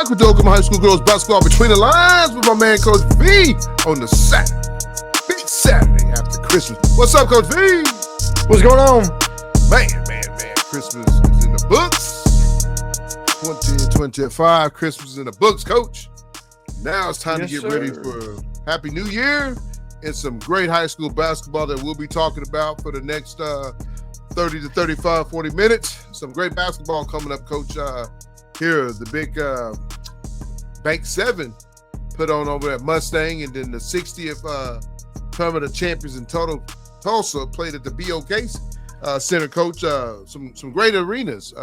Welcome to Oklahoma High School Girls Basketball Between the Lines with my man Coach V on the big Saturday after Christmas. What's up, Coach V? What's going on? Man. Christmas is in the books. 2025, Christmas is in the books, Coach. Now it's time to get ready for Happy New Year and some great high school basketball that we'll be talking about for the next 30 to 35, 40 minutes. Some great basketball coming up, Coach. Here, the big Bank 7 put on over at Mustang, and then the 60th Tournament of Champions in Tulsa played at the BOK Center, Coach. Some great arenas.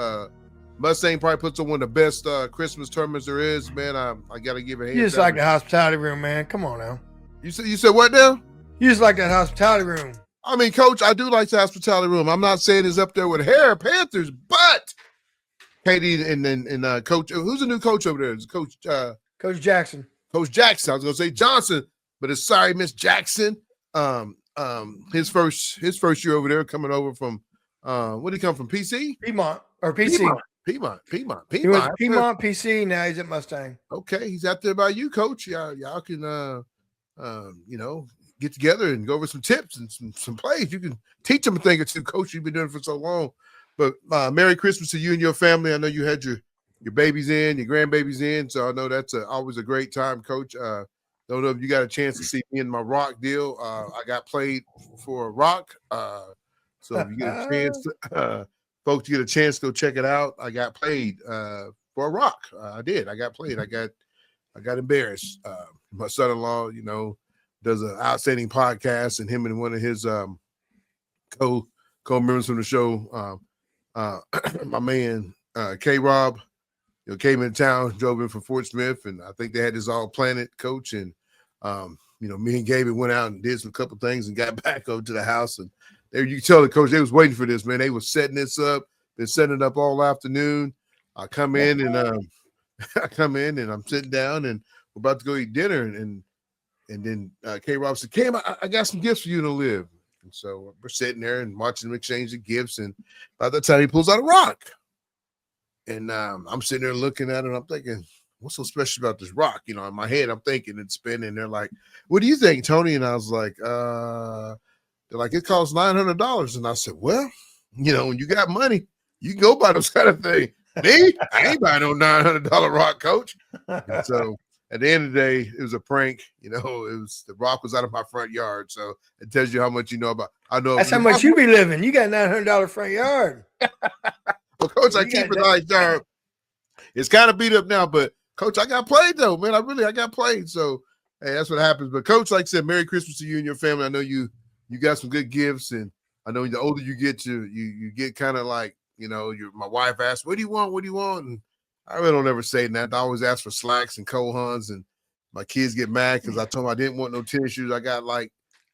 Mustang probably puts on one of the best Christmas tournaments there is, man. I got to give it a hand. You just like the hospitality room, man. Come on now. You said what now? You just like that hospitality room. I mean, Coach, I do like the hospitality room. I'm not saying it's up there with Panthers, but Katie and Coach, who's the new coach over there? It's Coach Jackson. Coach Jackson. I was gonna say Johnson, but it's sorry, Miss Jackson. His first year over there, coming over from where did he come from? PC? Piedmont or PC. Piedmont. He went to Piedmont, PC. Now he's at Mustang. Okay, he's out there by you, Coach. Y'all can get together and go over some tips and some plays. You can teach him a thing or two, Coach. You've been doing it for so long. But Merry Christmas to you and your family. I know you had your babies in, your grandbabies in, so I know that's always a great time, Coach. Don't know if you got a chance to see me in my rock deal. I got played for a rock, so if you get a chance, folks, you get a chance to go check it out. I got played for a rock. I did. I got played. I got embarrassed. My son-in-law, does an outstanding podcast, and him and one of his co-members from the show. My man K-Rob, came in town, drove in from Fort Smith, and I think they had this all planned, Coach. And me and Gabe went out and did some couple things and got back over to the house. And there, you can tell the coach they was waiting for this, man. They was setting this up, been setting it up all afternoon. I come in and I'm sitting down and we're about to go eat dinner, and then K-Rob said, "Cam, I got some gifts for you to live." And so we're sitting there and watching them exchange the gifts. And by the time he pulls out a rock, and I'm sitting there looking at it, and I'm thinking, what's so special about this rock? In my head, I'm thinking it's spinning. They're like, "What do you think, Tony?" And I was like, they're like, "It costs $900. And I said, "Well, when you got money, you can go buy those kind of thing. Me, I ain't buying no $900 rock, Coach." And so at the end of the day, it was a prank. The rock was out of my front yard. So it tells you how much you know about. I know that's how much you be living. You got $900 front yard. Well, Coach, I keep it nice yard. It's kind of beat up now, but Coach, I got played though, man. I got played. So hey, that's what happens. But Coach, like I said, Merry Christmas to you and your family. I know you got some good gifts, and I know the older you get, you get kind of like, my wife asked, "What do you want? What do you want?" And I really don't ever say that. I always ask for slacks and Kohans, and my kids get mad because I told them I didn't want no tennis shoes. I got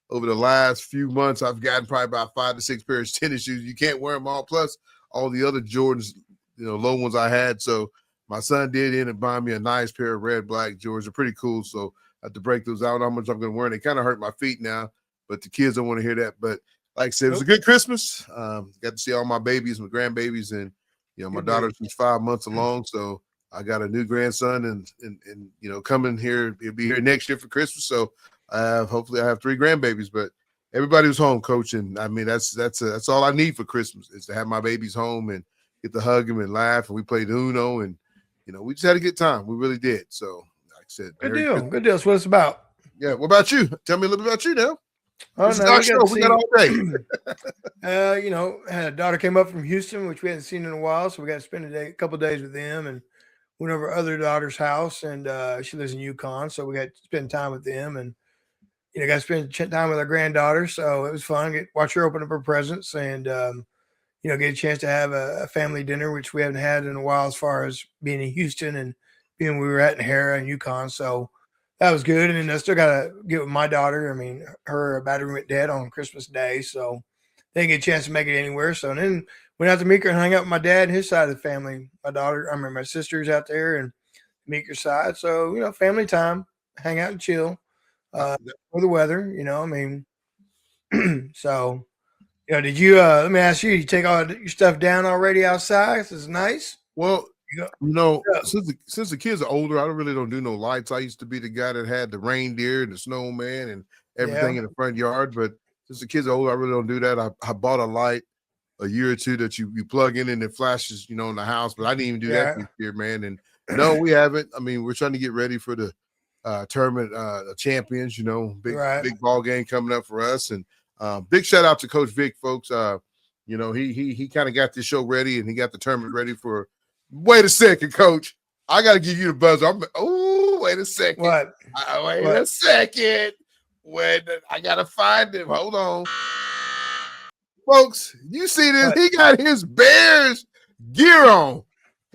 over the last few months, I've gotten probably about 5 to 6 pairs of tennis shoes. You can't wear them all, plus all the other Jordans, low ones I had. So my son did end up buying me a nice pair of red, black Jordans. They're pretty cool. So I have to break those out. How much I'm going to wear. They kind of hurt my feet now, but the kids don't want to hear that. But like I said, it was a good Christmas. Got to see all my babies, my grandbabies, and my daughter's 5 months along, so I got a new grandson, and coming here. He'll be here next year for Christmas. So hopefully I have 3 grandbabies. But everybody was home, Coach, and I mean that's all I need for Christmas is to have my babies home and get to hug them and laugh. And we played Uno, and we just had a good time. We really did. So like I said, good deal. Good deal. That's what it's about. Yeah. What about you? Tell me a little bit about you now. Oh, no, we got all day. Had a daughter came up from Houston, which we hadn't seen in a while, so we got to spend a couple of days with them, and went over our other daughter's house, and she lives in Yukon, so we got to spend time with them, and got to spend time with our granddaughter, so it was fun. Watch her open up her presents, and get a chance to have a family dinner, which we haven't had in a while, as far as being in Houston and being we were at in Hara and Yukon, so. That was good. And then I still got to get with my daughter. I mean, her battery went dead on Christmas Day, so they didn't get a chance to make it anywhere. So then went out to Meeker and hung out with my dad and his side of the family. My sister's out there and Meeker's side. So, family time, hang out and chill for the weather, so, did you, let me ask you take all your stuff down already outside? This is nice. Well, Since the kids are older, I really don't do no lights. I used to be the guy that had the reindeer and the snowman and everything in the front yard. But since the kids are older, I really don't do that. I bought a light a year or two that you plug in and it flashes, in the house. But I didn't even do that this year, man. And no, we haven't. I mean, we're trying to get ready for the tournament of champions. Big ball game coming up for us. And big shout out to Coach Vick, folks. He kind of got this show ready and he got the tournament ready for. Wait a second, Coach. I got to give you the buzzer. Wait a second. What? Wait a second. I got to find him. Hold on. Folks, you see this? What? He got his Bears gear on.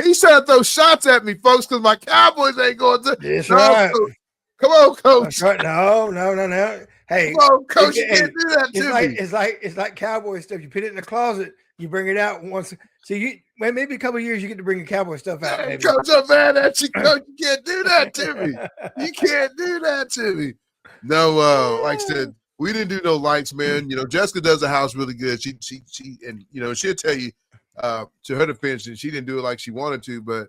He's trying to throw shots at me, folks, because my Cowboys ain't going to. That's right. Coach. Come on, Coach. That's right. No. Hey, come on, Coach, you can't do that to me. It's like Cowboy stuff. You put it in the closet, you bring it out once. See, maybe a couple of years you get to bring the Cowboy stuff out. Hey, Coach, I'm mad at you, Coach. You can't do that to me. You can't do that to me. No, like I said, we didn't do no lights, man. Jessica does the house really good. She and she'll tell you to her defense, and she didn't do it like she wanted to, but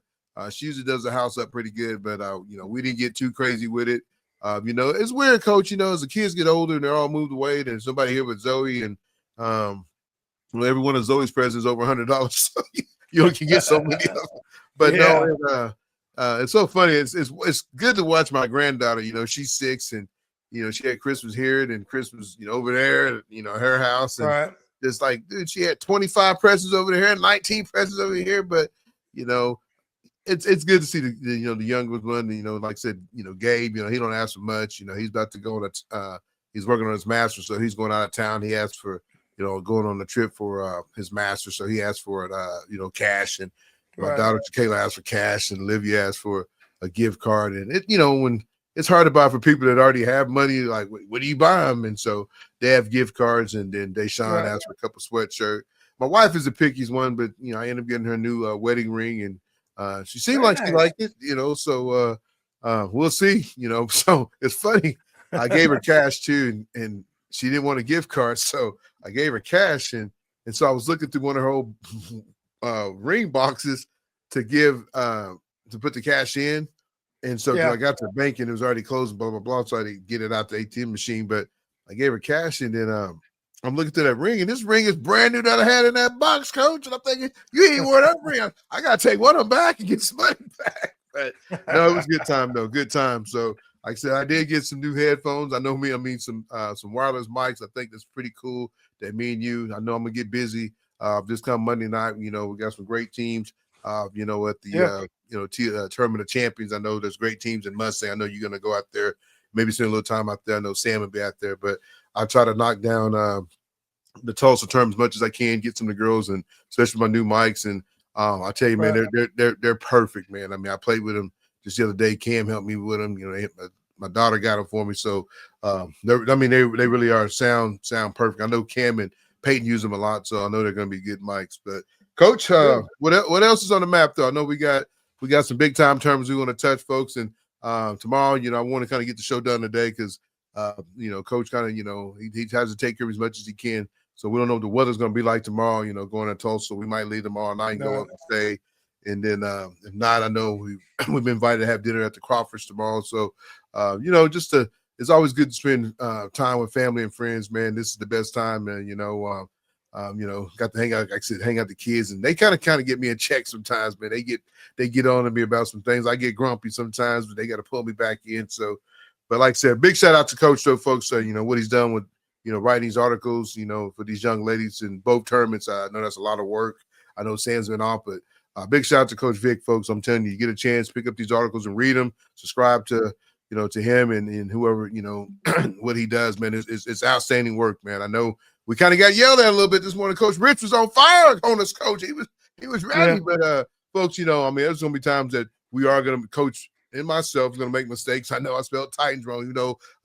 she usually does the house up pretty good. But we didn't get too crazy with it. It's weird, Coach. As the kids get older and they're all moved away, there's somebody here with Zoe, and every one of Zoe's presents is over $100, so you can get so many of them. But it's so funny. It's good to watch my granddaughter. She's 6, and she had Christmas here and Christmas over there, at her house, and it's like, dude, she had 25 presents over there and 19 presents over here. But it's good to see the youngest one. Like I said, Gabe. He don't ask for much. He's about to go on he's working on his master's, so he's going out of town. He asked for going on a trip for his master's, so he asked for it, cash. And my daughter Kayla asked for cash, and Olivia asked for a gift card. And when it's hard to buy for people that already have money, like, what do you buy them? And so they have gift cards, and then Deshaun asked for a couple sweatshirts. My wife is the pickiest one, but I ended up getting her new wedding ring, and she seemed like she liked it, so we'll see, So it's funny. I gave her cash too, and she didn't want a gift card, so I gave her cash, and so I was looking through one of her old ring boxes to give to put the cash in. And so I got to the bank and it was already closed, blah, blah, blah. So I didn't get it out the ATM machine, but I gave her cash. And then I'm looking through that ring, and this ring is brand new that I had in that box, Coach. And I'm thinking, you ain't wear that ring. I got to take one of them back and get some money back. But no, it was a good time, though. Good time. So like I said, I did get some new headphones. I mean some wireless mics. I think that's pretty cool that me and you, I know I'm going to get busy this come Monday night. We got some great teams, at the Tournament of Champions. I know there's great teams in Mustang. I know you're going to go out there, maybe spend a little time out there. I know Sam will be out there, but I'll try to knock down the Tulsa tournament as much as I can, get some of the girls, and especially my new mics. And I'll tell you, man, they're perfect, man. I mean, I played with them just the other day. Cam helped me with them. My daughter got them for me. So, they really are sound perfect. I know Cam and Peyton use them a lot, so I know they're going to be good mics. But Coach, what else is on the map, though? I know we got some big time tournaments we want to touch, folks. And tomorrow, I want to kind of get the show done today because, Coach kind of, he has to take care of as much as he can. So we don't know what the weather's going to be like tomorrow, going to Tulsa. We might leave tomorrow night and go up and stay. And then if not, I know we've been invited to have dinner at the Crawfords tomorrow. So, it's always good to spend time with family and friends, man. This is the best time, man. Got to hang out, like I said, hang out the kids, and they kind of get me in check sometimes, man. They get on to me about some things. I get grumpy sometimes, but they got to pull me back in. So, but like I said, big shout out to Coach, though, folks. What he's done with, writing these articles, for these young ladies in both tournaments. I know that's a lot of work. I know Sam's been off, but big shout out to Coach Vick, folks. I'm telling you, get a chance, pick up these articles and read them. Subscribe to to him and whoever, what he does, man. It's outstanding work, man. I know we kind of got yelled at a little bit this morning. Coach Rich was on fire on us, Coach. He was ready, but folks, there's gonna be times that we are gonna, Coach and myself, gonna make mistakes. I know I spelled Titans wrong.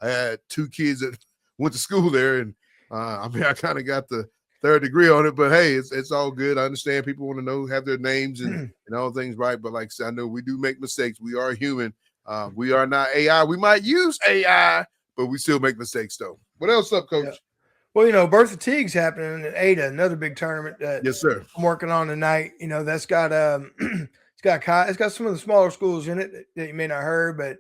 I had 2 kids that went to school there, and I kind of got the 3rd degree on it, but hey, it's all good. I understand people want to have their names and all things right, but like I said, I know we do make mistakes. We are human. We are not AI. We might use AI, but we still make mistakes, though. What else up, Coach? Yeah. Well, Bertha Teague's happening at Ada, another big tournament that yes, sir. I'm working on tonight. That's got it's It's got some of the smaller schools in it that you may not heard, but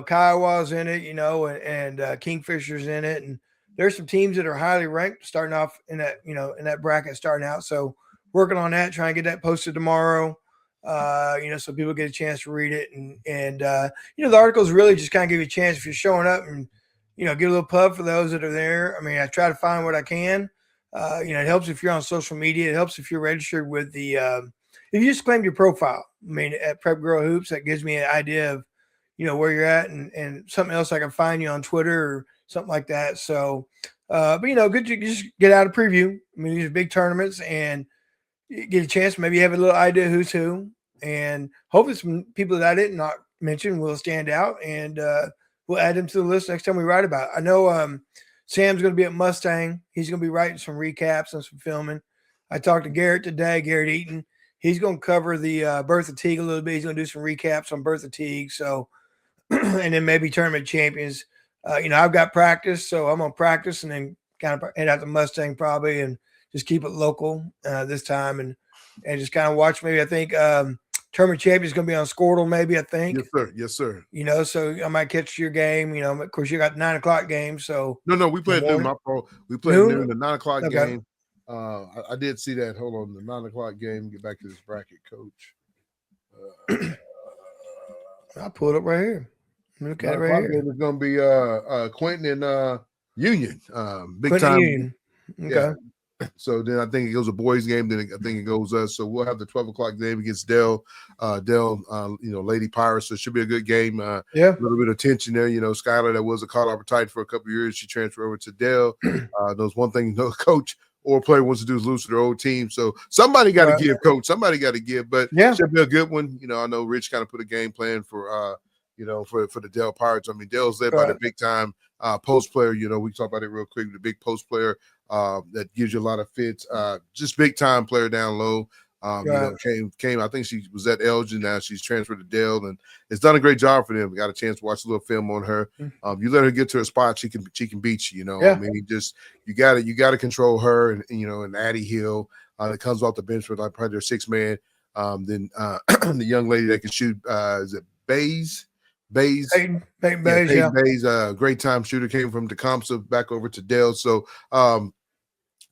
Kiowa's in it, and Kingfisher's in it, and there's some teams that are highly ranked starting off in that bracket starting out. So working on that, trying to get that posted tomorrow. So people get a chance to read it, and the articles really just kind of give you a chance if you're showing up and get a little pub for those that are there. I mean, I try to find what I can. It helps if you're on social media. It helps if you're registered with the if you just claim your profile. I mean, at Prep Girl Hoops, that gives me an idea of where you're at, and something else I can find you on Twitter or something like that. So, but good to just get out a preview. I mean, these are big tournaments, and you get a chance. Maybe you have a little idea who's who, and hopefully some people that I did not mention will stand out, and we'll add them to the list next time we write about it. I know Sam's going to be at Mustang. He's going to be writing some recaps and some filming. I talked to Garrett today, Garrett Eaton. He's going to cover the Bertha Teague a little bit. He's going to do some recaps on Bertha Teague. So, and then maybe Tournament Champions. I've got practice, so I'm going to practice and then kind of head out to Mustang probably and just keep it local this time and just kind of watch. Maybe I think Tournament Champions is going to be on Squirtle, maybe, I think. Yes, sir. So I might catch your game. Of course, you got the 9:00 game. So no, we played noon. My pro, we played noon, the 9:00 game. I did see that. Hold on, the 9:00 game. Get back to this bracket, Coach. I'll pull it up right here. Look at it right here. It's going to be Quentin and Union. Big Quentin time. Union. Okay. Yeah. So then I think it goes a boys game. Then I think it goes us. So we'll have the 12:00 game against Dell. Lady Pirates. So it should be a good game. A little bit of tension there. Skylar, that was a Colorado Titan for a couple of years. She transferred over to Dell. There's one thing no coach or player wants to do is lose to their old team. So somebody got to give, Coach. Somebody got to give. But it should be a good one. I know Rich kind of put a game plan for for the Dell Pirates. I mean, Dell's led by the big time post player. We talk about it real quick. The big post player that gives you a lot of fits. Just big time player down low. Came. I think she was at Elgin. Now she's transferred to Dell, and it's done a great job for them. We got a chance to watch a little film on her. You let her get to a spot, she can beat you. I mean, just you got to control her, and Addie Hill that comes off the bench with like probably their 6 man. Then the young lady that can shoot is it Bays? Peyton Bays, great time shooter, came from Tecumseh back over to Dell. So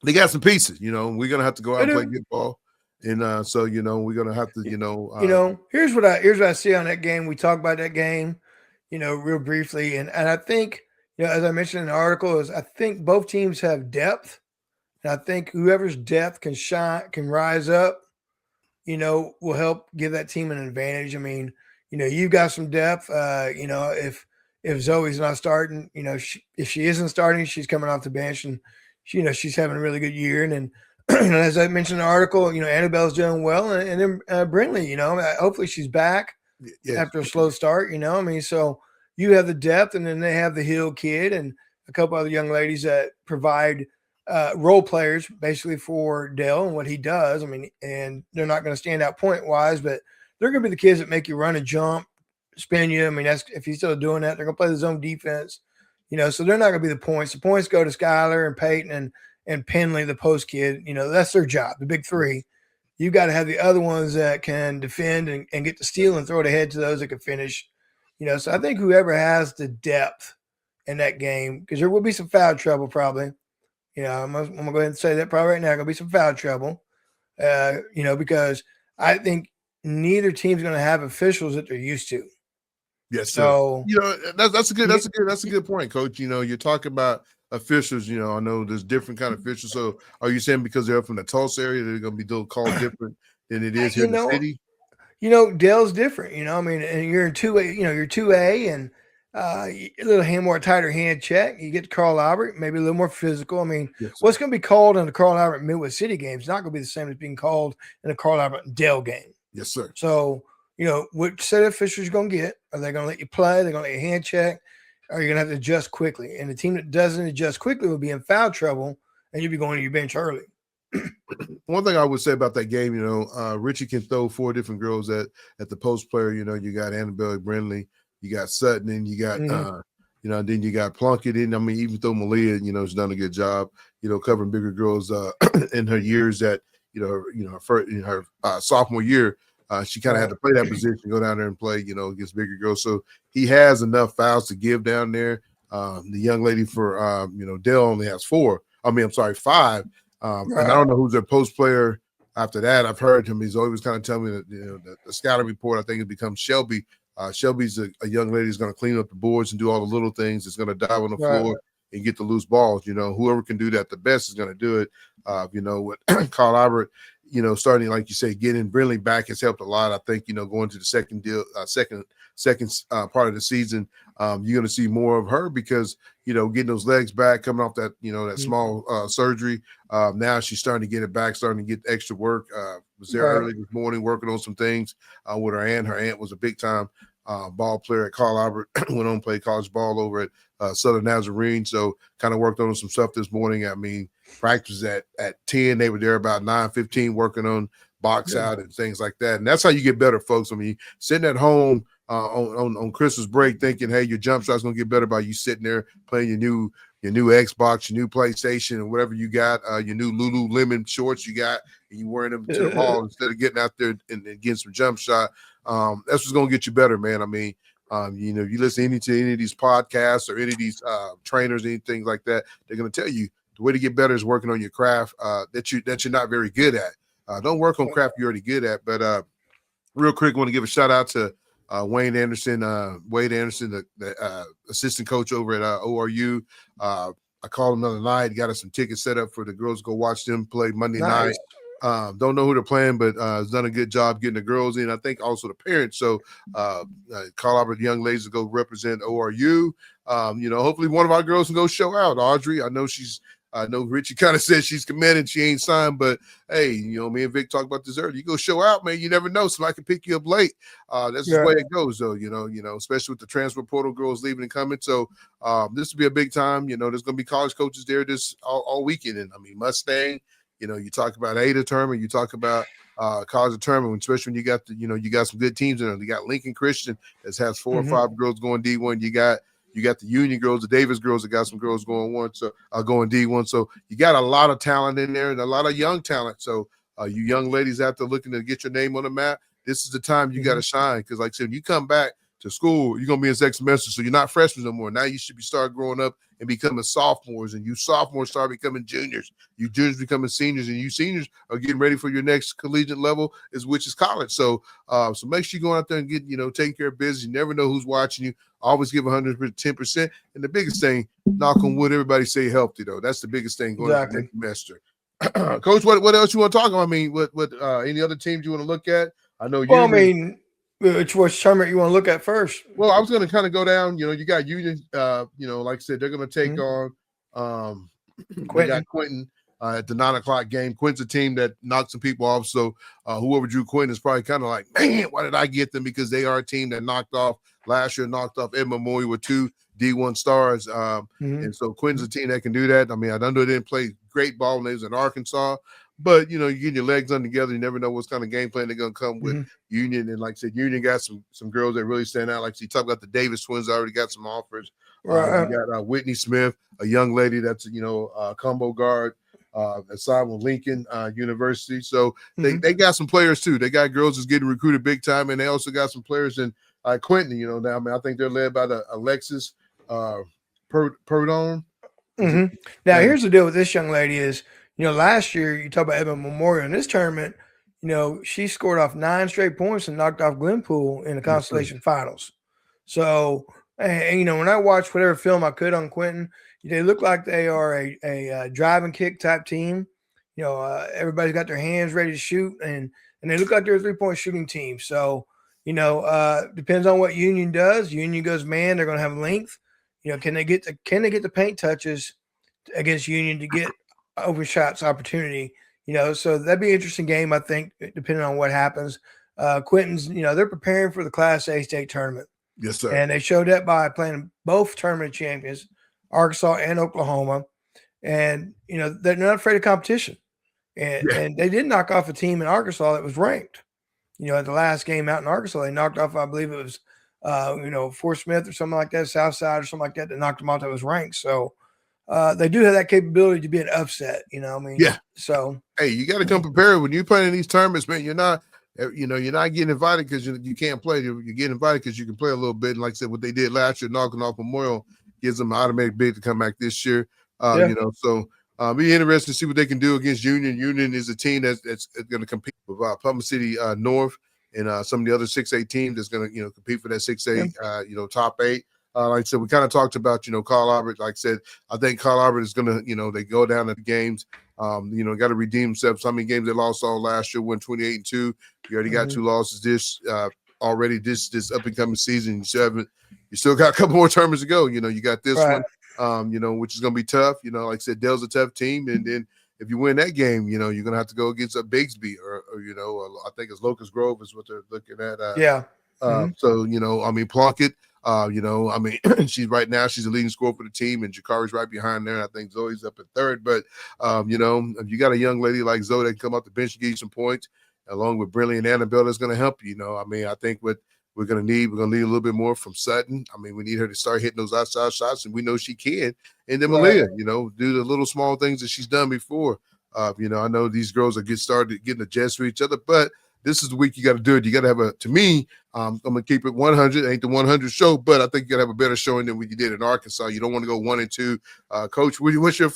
they got some pieces. We're gonna have to go out and play good ball. And we're gonna have to, here's what I see on that game. We talked about that game, real briefly, and I think, as I mentioned in the article, is I think both teams have depth, and I think whoever's depth can rise up, will help give that team an advantage. I mean, you've got some depth. If Zoe's not starting, if she isn't starting, she's coming off the bench, and she's having a really good year, and then. As I mentioned in the article, Annabelle's doing well, and then Brinley, hopefully she's back after a slow start, I mean, so you have the depth, and then they have the Hill kid and a couple other young ladies that provide role players basically for Dell and what he does. I mean, and they're not going to stand out point wise, but they're going to be the kids that make you run and jump, spin you. I mean, that's if he's still doing that, they're going to play the zone defense, so they're not going to be the points. The points go to Skylar and Peyton and Penley, the post kid. That's their job, the big 3. You got to have the other ones that can defend and get the steal and throw it ahead to those that can finish. So I think whoever has the depth in that game, because there will be some foul trouble probably. I'm going to go ahead and say that probably right now, going to be some foul trouble, because I think neither team's going to have officials that they're used to. Yes, so that's a good point, Coach. You're talking about officials. I know there's different kind of officials. So are you saying because they're from the Tulsa area, they're going to be called different than it is here in the city? Dell's different. I mean, and you're in 2A. You're 2A, and a little more tighter hand check. You get to Carl Albert, maybe a little more physical. I mean, what's going to be called in the Carl Albert Midwest City game is not going to be the same as being called in a Carl Albert Dell game. Yes, sir. So what set of officials you're going to get? Are they going to let you play? They're going to let you hand check? Or you're going to have to adjust quickly. And the team that doesn't adjust quickly will be in foul trouble, and you'll be going to your bench early. One thing I would say about that game, Richie can throw 4 different girls at the post player. You got Annabelle Brindley, you got Sutton, and you got, then you got Plunkett. And I mean, even though Malia, has done a good job, covering bigger girls in her years that, her sophomore year. she kind of had to play that position, go down there and play, against bigger girls. So he has enough fouls to give down there. The young lady for, Dell only has 5. And I don't know who's their post player after that. I've heard him. He's always kind of telling me that, the scouting report, I think it becomes Shelby. Shelby's a young lady who's going to clean up the boards and do all the little things. It's going to dive on the floor and get the loose balls. Whoever can do that the best is going to do it. With Carl Albert, starting, like you say, getting Brindley back has helped a lot. I think, going to the second part of the season, you're going to see more of her because, getting those legs back, coming off that, that small surgery. Now she's starting to get it back, starting to get extra work. Was there early this morning working on some things with her aunt. Her aunt was a big time ball player at Carl Albert, went on to play college ball over at Southern Nazarene. So kind of worked on some stuff this morning. I mean, practice at 10. They were there about 9:15 working on box out and things like that. And that's how you get better, folks. I mean, sitting at home on Christmas break thinking, hey, your jump shot's going to get better by you sitting there playing your new Xbox, your new PlayStation, and whatever you got, your new Lululemon shorts you got, and you wearing them to the mall instead of getting out there and getting some jump shot. That's what's going to get you better, man. I mean, you listen to any of these podcasts or any of these trainers, anything like that, they're going to tell you the way to get better is working on your craft that you're not very good at. Don't work on craft you're already good at. But real quick, I want to give a shout out to Wade Anderson, the assistant coach over at ORU. I called him the other night, got us some tickets set up for the girls to go watch them play Monday night. Don't know who they're playing, but has done a good job getting the girls in. I think also the parents. So call out the young ladies to go represent ORU. Hopefully one of our girls can go show out. Audrey, I know Richie kind of said she's committed. She ain't signed, but hey, me and Vic talked about this earlier. You go show out, man. You never know. Somebody can pick you up late. That's the way it goes, though. Especially with the transfer portal girls leaving and coming. So this will be a big time. There's going to be college coaches there this all weekend. And I mean, Mustang. You talk about ADA tournament. You talk about college tournament, especially when you got you got some good teams in there. You got Lincoln Christian that has 4 or 5 girls going D1. You got the Union girls, the Davis girls that got some girls going going D1. So you got a lot of talent in there and a lot of young talent. So you young ladies out there looking to get your name on the map, this is the time you got to shine. Because like I said, when you come back to school, you're going to be in second semester. So you're not freshmen no more. Now you should be start growing up and becoming sophomores. And you sophomores start becoming juniors. You juniors becoming seniors. And you seniors are getting ready for your next collegiate level, which is college. So so make sure you go out there and get, taking care of business. You never know who's watching you. Always give 110%. And the biggest thing, knock on wood, everybody stay healthy, though. That's the biggest thing going into the next semester. Coach, what else you want to talk about? I mean, what any other teams you want to look at? I know you. Well, I mean, which tournament you want to look at first? Well, I was going to kind of go down. You got Union. Like I said, they're going to take on Quentin at the 9:00 game. Quentin's a team that knocked some people off. So whoever drew Quentin is probably kind of like, man, why did I get them? Because they are a team that knocked off Ed Memorial with 2 D1 stars. And so Quentin's a team that can do that. I mean, I know they didn't play great ball when they was in Arkansas, but you get your legs on together. You never know what kind of game plan they're going to come with. Union, and like I said, Union got some girls that really stand out. Like you talk about the Davis twins, already got some offers. You got Whitney Smith, a young lady that's a combo guard. Signed with Lincoln University. So they got some players too. They got girls that's getting recruited big time, and they also got some players in Quentin. Now, I mean, I think they're led by the Alexis Perdon. Now, here's the deal with this young lady is, last year you talk about Edmond Memorial in this tournament. She scored off 9 straight points and knocked off Glenpool in the Constellation Finals. So, and when I watched whatever film I could on Quentin, they look like they are a drive and kick type team. Everybody's got their hands ready to shoot, and they look like they're a 3-point shooting team. So, depends on what Union does. Union goes man, they're going to have length. Can they get the paint touches against Union to get overshots opportunity? So that'd be an interesting game, I think, depending on what happens. Quentin's, they're preparing for the Class A state tournament. Yes, sir. And they showed that by playing both tournament champions, Arkansas and Oklahoma. And, they're not afraid of competition. And they did knock off a team in Arkansas that was ranked. At the last game out in Arkansas, they knocked off, I believe it was, Fort Smith or something like that, Southside or something like that knocked them off that was ranked. So they do have that capability to be an upset, Yeah. So, hey, you got to come prepared when you're playing in these tournaments, man. You're not you're not getting invited because you can't play. You're getting invited because you can play a little bit. And like I said, what they did last year, knocking off Memorial, gives them an automatic bid to come back this year. So be interesting to see what they can do against Union. Union is a team that's going to compete with Plymouth City North and some of the other 6A teams that's going to compete for that 6A top 8. Like I said, we kind of talked about Carl Albert. Like I said, I think Carl Albert is going to they go down to the games. Got to redeem themselves. How many games they lost all last year? Won 28-2. You already got 2 losses this already this up and coming season. You still got a couple more tournaments to go. You got this one. Which is going to be tough. Like I said, Dell's a tough team. And then if you win that game, you're going to have to go against a Bigsby or I think it's Locust Grove is what they're looking at. So, Plunkett, she's right now, she's the leading scorer for the team, and Jakari's right behind there. I think Zoe's up at 3rd. But, if you got a young lady like Zoe that can come off the bench and give you some points, along with Brilliant and Annabelle, that's going to help you. I think what we're going to need a little bit more from Sutton. We need her to start hitting those outside shots, and we know she can. And then Malia, do the little small things that she's done before. I know these girls are getting adjusted to each other, but this is the week you got to do it. You got to have to me, I'm going to keep it 100. It ain't the 100 show, but I think you got to have a better showing than what you did in Arkansas. You don't want to go 1-2. Coach, what's your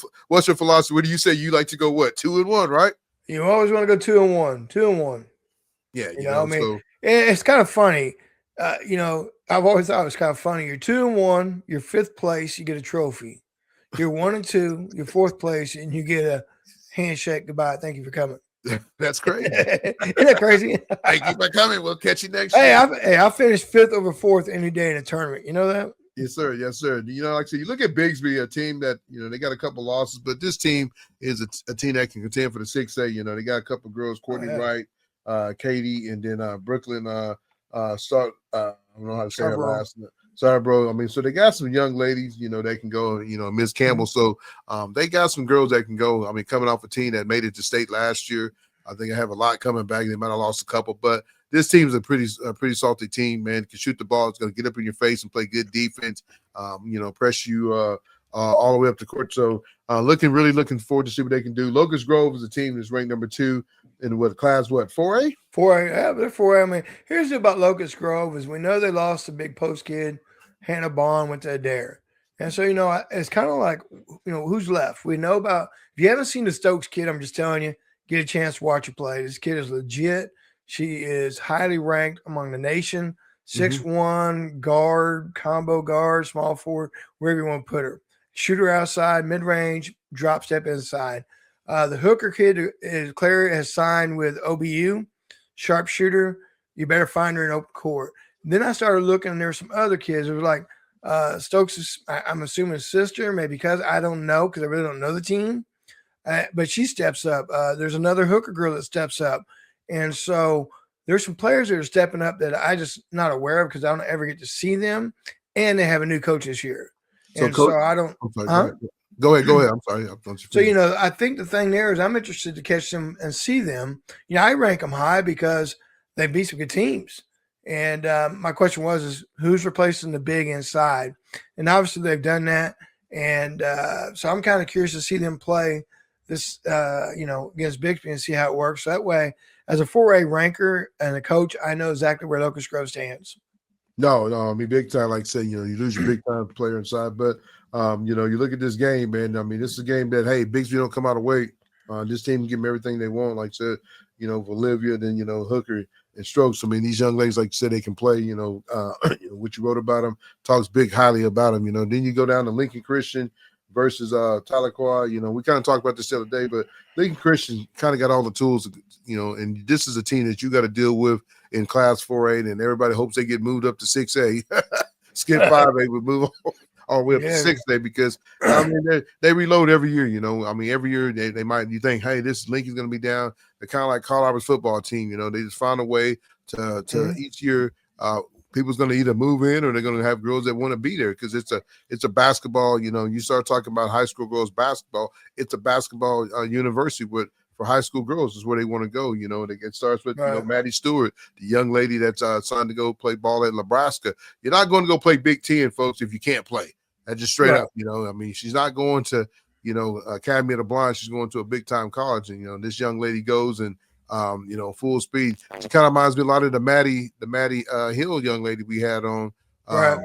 philosophy? What do you say? You like to go 2-1, right? You always want to go 2-1, 2-1. Yeah. It's kind of funny. I've always thought it was kind of funny. You're 2-1, you're 5th place, you get a trophy. You're 1-2, you're 4th place, and you get a handshake. Goodbye. Thank you for coming. That's crazy. Isn't that crazy? Hey, keep on coming. We'll catch you next year. I finished 5th over 4th any day in a tournament. You know that? Yes, sir. Yes, sir. Like I said, you look at Bigsby, a team that, they got a couple losses, but this team is a team that can contend for the 6A. They got a couple of girls, Courtney Wright, Katie, and then Brooklyn I don't know how to say her last name. Sorry, bro. So they got some young ladies, they can go, Miss Campbell. So they got some girls that can go. Coming off a team that made it to state last year. I think I have a lot coming back. They might have lost a couple, but this team is a pretty salty team, man. Can shoot the ball. It's going to get up in your face and play good defense, press you all the way up the court. So really looking forward to see what they can do. Locust Grove is a team that's ranked number 2 in class, 4A? 4A, yeah, they're 4A. Here's the about Locust Grove is we know they lost a big post kid. Hannah Bond went to Adair. And so, it's kind of like, who's left? We know about, if you haven't seen the Stokes kid, I'm just telling you, get a chance to watch her play. This kid is legit. She is highly ranked among the nation. 6'1", guard, combo guard, small forward, wherever you want to put her. Shooter outside, mid-range, drop step inside. The hooker kid is Clary has signed with OBU, sharpshooter. You better find her in open court. Then I started looking, and there were some other kids. It was like Stokes' I'm assuming his sister, maybe because I don't know, because I really don't know the team. But she steps up. There's another hooker girl that steps up. And so there's some players that are stepping up that I just not aware of because I don't ever get to see them. And they have a new coach this year. So, I don't. Go ahead. I'm sorry. So, I think the thing there is I'm interested to catch them and see them. I rank them high because they beat some good teams. And my question is who's replacing the big inside? And obviously they've done that. And so I'm kind of curious to see them play this, against Bixby and see how it works. So that way, as a 4A ranker and a coach, I know exactly where Locust Grove stands. No, big time, like I said, you lose your big time player inside. But, you look at this game, man. This is a game that, hey, Bixby don't come out of weight. This team can give them everything they want, like I said, for Olivia, then, Hooker and Strokes. These young ladies, like you said, they can play, what you wrote about them, talks big highly about them, Then you go down to Lincoln Christian versus Tahlequah. We kind of talked about this the other day, but Lincoln Christian kind of got all the tools, and this is a team that you got to deal with in Class 4A, and everybody hopes they get moved up to 6A. Skip 5A would move all the way up to 6A because, they reload every year, every year they might, you think, hey, this Lincoln's going to be down. They're kind of like Carl Albert's football team, they just find a way to each year people's going to either move in or they're going to have girls that want to be there because it's a basketball, you start talking about high school girls basketball, it's a basketball university for high school girls is where they want to go. It starts with, Maddie Stewart, the young lady that's signed to go play ball at Nebraska. You're not going to go play Big Ten, folks, if you can't play. That's just straight up, she's not going to, Academy of the Blind. She's going to a big time college. And, this young lady goes and full speed. She kind of reminds me a lot of the Maddie Hill young lady we had on, Right.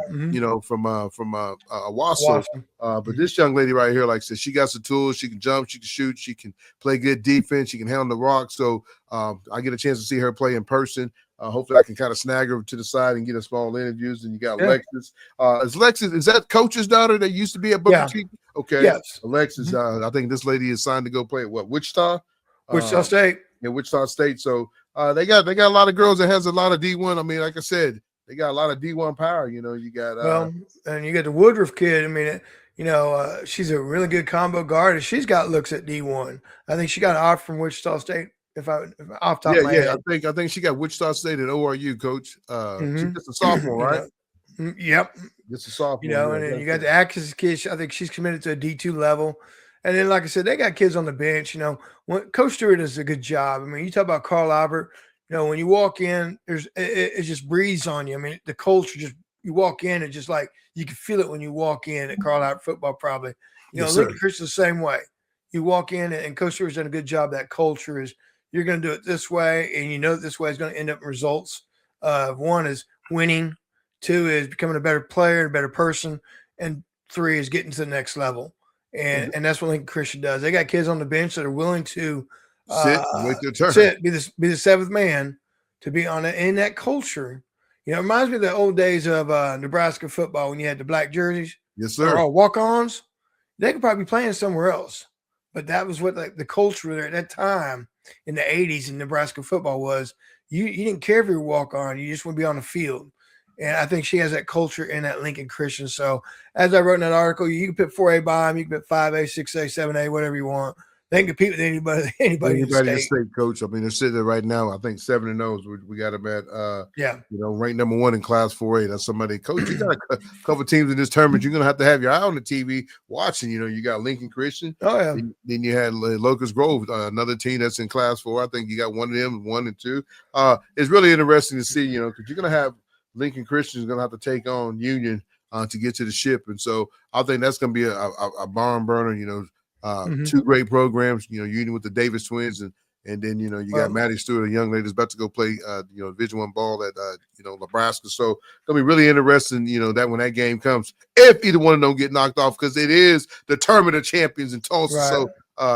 from Owasso. But Mm-hmm. this young lady right here, like I said, she got some tools. She can jump, she can shoot, she can play good defense, she can handle the rock. So I get a chance to see her play in person. Hopefully I can kind of snag her to the side and get a small interviews. And you got Alexis. Is that Coach's daughter that used to be at Booker T? Okay. Yes. Alexis, I think this lady is signed to go play at Wichita? Wichita State. Yeah, Wichita State. So they got a lot of girls that has a lot of D1. I mean, like I said, they got a lot of D1 power. You got and you got the Woodruff kid. I mean, she's a really good combo guard, and she's got looks at D1. I think she got an offer from Wichita State. If off top of my head. I think she got Wichita State at ORU, Coach. She's just a sophomore, right? Yep. Just a sophomore. And then you got the Atkins kid. I think she's committed to a D2 level. And then, like I said, they got kids on the bench. When Coach Stewart does a good job. I mean, you talk about Carl Albert. When you walk in, it just breathes on you. I mean, the culture you walk in, and just like you can feel it when you walk in at Carl Albert football. Probably, Lincoln Christian the same way. You walk in, and Coach Stewart's done a good job. That culture is you're going to do it this way, and this way is going to end up in results. One is winning, 2 is becoming a better player, a better person, and 3 is getting to the next level. And that's what Lincoln Christian does. They got kids on the bench that are willing to sit, wait their turn. Sit, be the 7th man to be in that culture. It reminds me of the old days of Nebraska football when you had the black jerseys. Yes, sir. Or walk-ons. They could probably be playing somewhere else, but that was what the culture there at that time in the 80s in Nebraska football was. You didn't care if you were walk-on. You just want to be on the field. And I think she has that culture in that Lincoln Christian. So as I wrote in that article, you can put 4A by them, you can put 5A, 6A, 7A, whatever you want. They can compete with anybody in the state, Coach. I mean, they're sitting there right now. I think 7-0. We got them at ranked number 1 in Class 4A. That's somebody, Coach. You got a couple teams in this tournament. You're gonna have your eye on the TV watching. You got Lincoln Christian. Oh yeah. Then you had Locust Grove, another team that's in Class 4. I think you got one of them, 1 and 2. It's really interesting to see. Because you're gonna have Lincoln Christian is gonna have to take on Union to get to the ship, and so I think that's gonna be a barn burner. 2 great programs, Union with the Davis twins, and then you got Maddie Stewart, a young lady that's about to go play Division I ball at Nebraska. So it's gonna be really interesting, that when that game comes, if either one of them get knocked off, because it is the Tournament of Champions in Tulsa. Right. So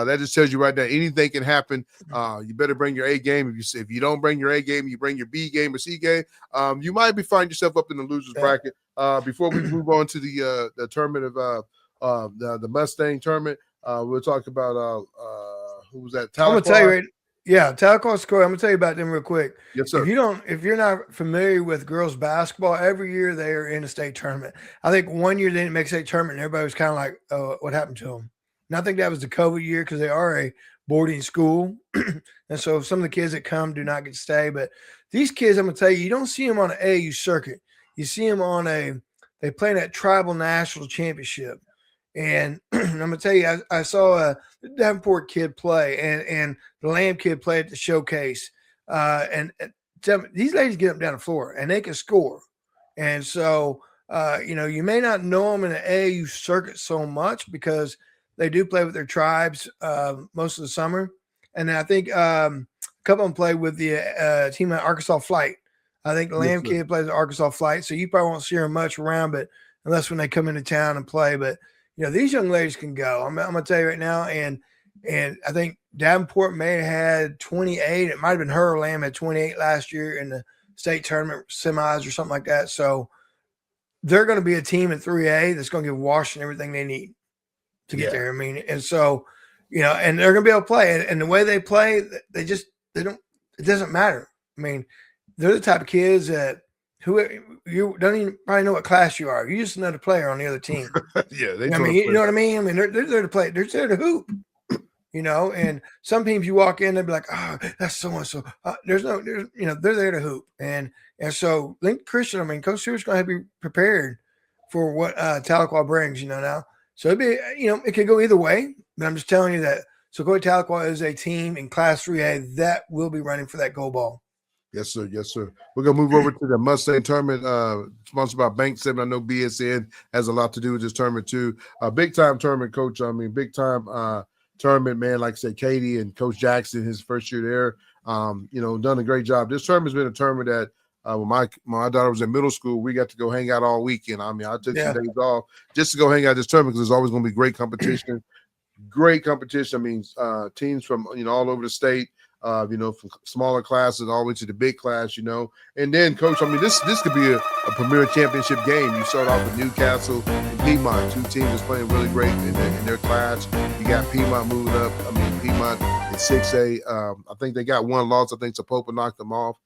that just tells you right now anything can happen. You better bring your A game. If you don't bring your A game, you bring your B game or C game. You might be finding yourself up in the losers bracket. Before we move on to the tournament of the Mustang tournament. We'll talk about who was that? I'm gonna tell you Tahlequah Square. I'm gonna tell you about them real quick. Yes, sir. If you're not familiar with girls basketball, every year they are in a state tournament. I think one year they didn't make state tournament, and everybody was kind of like, "What happened to them?" And I think that was the COVID year because they are a boarding school, and so some of the kids that come do not get to stay. But these kids, I'm gonna tell you don't see them on an AAU circuit. You see them on they play in that tribal national championship. And I'm gonna tell you, I saw a Davenport kid play, and the Lamb kid play at the showcase. And these ladies get up down the floor, and they can score. And so, you may not know them in the AAU circuit so much because they do play with their tribes most of the summer. And then I think a couple of them play with the team at Arkansas Flight. I think the Lamb kid plays at Arkansas Flight, so you probably won't see them much around, but unless when they come into town and play, but. These young ladies can go. I'm going to tell you right now, and I think Davenport may have had 28. It might have been her or Lamb had 28 last year in the state tournament semis or something like that. So they're going to be a team in 3A that's going to give Washington everything they need to get there. I mean, and so, and they're going to be able to play. And the way they play, they don't – it doesn't matter. I mean, they're the type of kids that – you don't even probably know what class you are. You just another player on the other team. Yeah, you know what I mean? I mean, they're there to play. They're there to hoop. And some teams you walk in, they'll be like, "Oh, that's so and so." They're there to hoop, and so Lincoln Christian. I mean, Coach Stewart's going to have to be prepared for what Tahlequah brings. Now, so it'd be it could go either way. But I'm just telling you that. So Coach Tahlequah is a team in Class 3A that will be running for that gold ball. Yes, sir. Yes, sir. We're going to move over to the Mustang tournament, sponsored by Bank 7. I know BSN has a lot to do with this tournament, too. Big-time tournament, Coach. I mean, big-time tournament, man. Like I said, Katie and Coach Jackson, his first year there, done a great job. This tournament's been a tournament that when my daughter was in middle school, we got to go hang out all weekend. I mean, I took some days off just to go hang out this tournament because there's always going to be great competition. Great competition. I mean, teams from all over the state. From smaller classes all the way to the big class, And then, Coach, I mean, this could be a premier championship game. You start off with Newcastle and Piedmont, two teams that's playing really great in their class. You got Piedmont moving up. I mean, Piedmont in 6A. I think they got one loss. I think Zapopa knocked them off.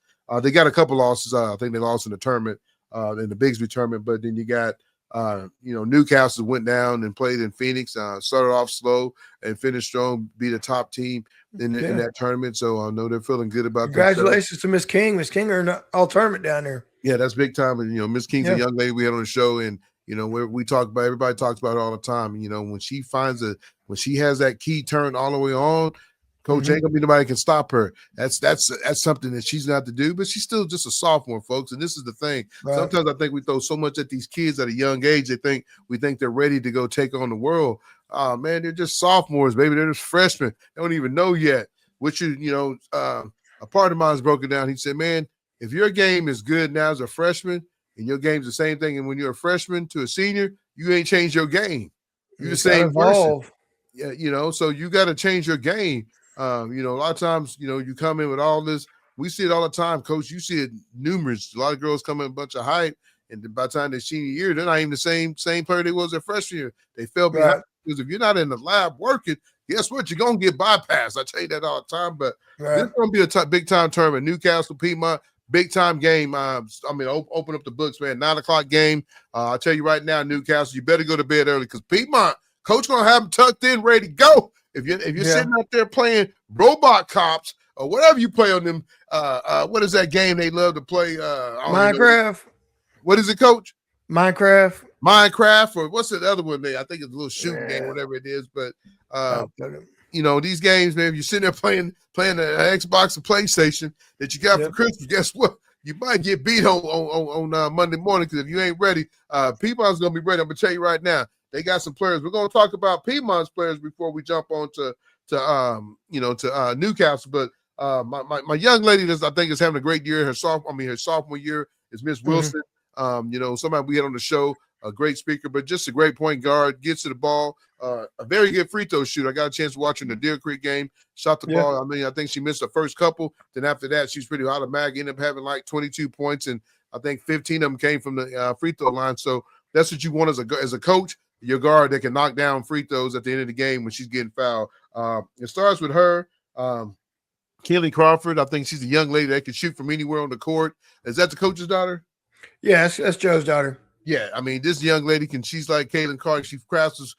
They got a couple losses. I think they lost in the tournament, in the Bigsby tournament. But then you got Newcastle went down and played in Phoenix, started off slow and finished strong, beat a top team in that tournament. So I know they're feeling good about that. Congratulations to Miss King. Miss King earned all tournament down there. Yeah, that's big time. And, Miss King's a young lady we had on the show. And, we talk about, everybody talks about it all the time. When she when she has that key turned all the way on, Coach, ain't gonna be nobody can stop her. That's something that she's gonna have to do, but she's still just a sophomore, folks. And this is the thing. Right. Sometimes I think we throw so much at these kids at a young age. We think they're ready to go take on the world. Man, they're just sophomores, baby. They're just freshmen. They don't even know yet. A part of mine's broken down. He said, man, if your game is good now as a freshman and your game's the same thing, and when you're a freshman to a senior, you ain't changed your game. You're the same person. Yeah, so you got to change your game. A lot of times, you come in with all this. We see it all the time, Coach. You see it numerous. A lot of girls come in a bunch of hype, and by the time they're senior year, they're not even the same player they was their freshman year. They fell behind because if you're not in the lab working, guess what? You're gonna get bypassed. I tell you that all the time. But this is gonna be a big time tournament. Newcastle, Piedmont, big time game. Open up the books, man. 9:00 game. I'll tell you right now, Newcastle, you better go to bed early because Piedmont, Coach gonna have them tucked in, ready to go. If you're sitting out there playing Robot Cops or whatever you play on them, what is that game they love to play? Minecraft. What is it, Coach? Minecraft, or what's the other one? I think it's a little shooting game, whatever it is. But these games, man, if you're sitting there playing the Xbox or PlayStation that you got for Christmas, guess what? You might get beat on Monday morning because if you ain't ready, Piedmont's gonna be ready. I'm gonna tell you right now. They got some players. We're going to talk about Piedmont's players before we jump on to Newcastle. But my young lady, I think, is having a great year. Her sophomore year is Miss Wilson. Somebody we had on the show, a great speaker, but just a great point guard. Gets to the ball, a very good free throw shooter. I got a chance to watch her in the Deer Creek game. Shot the ball. I think she missed the first couple. Then after that, she's pretty automatic. Ended up having like 22 points, and I think 15 of them came from the free throw line. So that's what you want as a coach. Your guard that can knock down free throws at the end of the game when she's getting fouled. It starts with her. Keely Crawford, I think she's a young lady that can shoot from anywhere on the court. Is that the coach's daughter? Yeah, that's Joe's daughter. Yeah, I mean, this young lady she's like Caitlin Clark. She crosses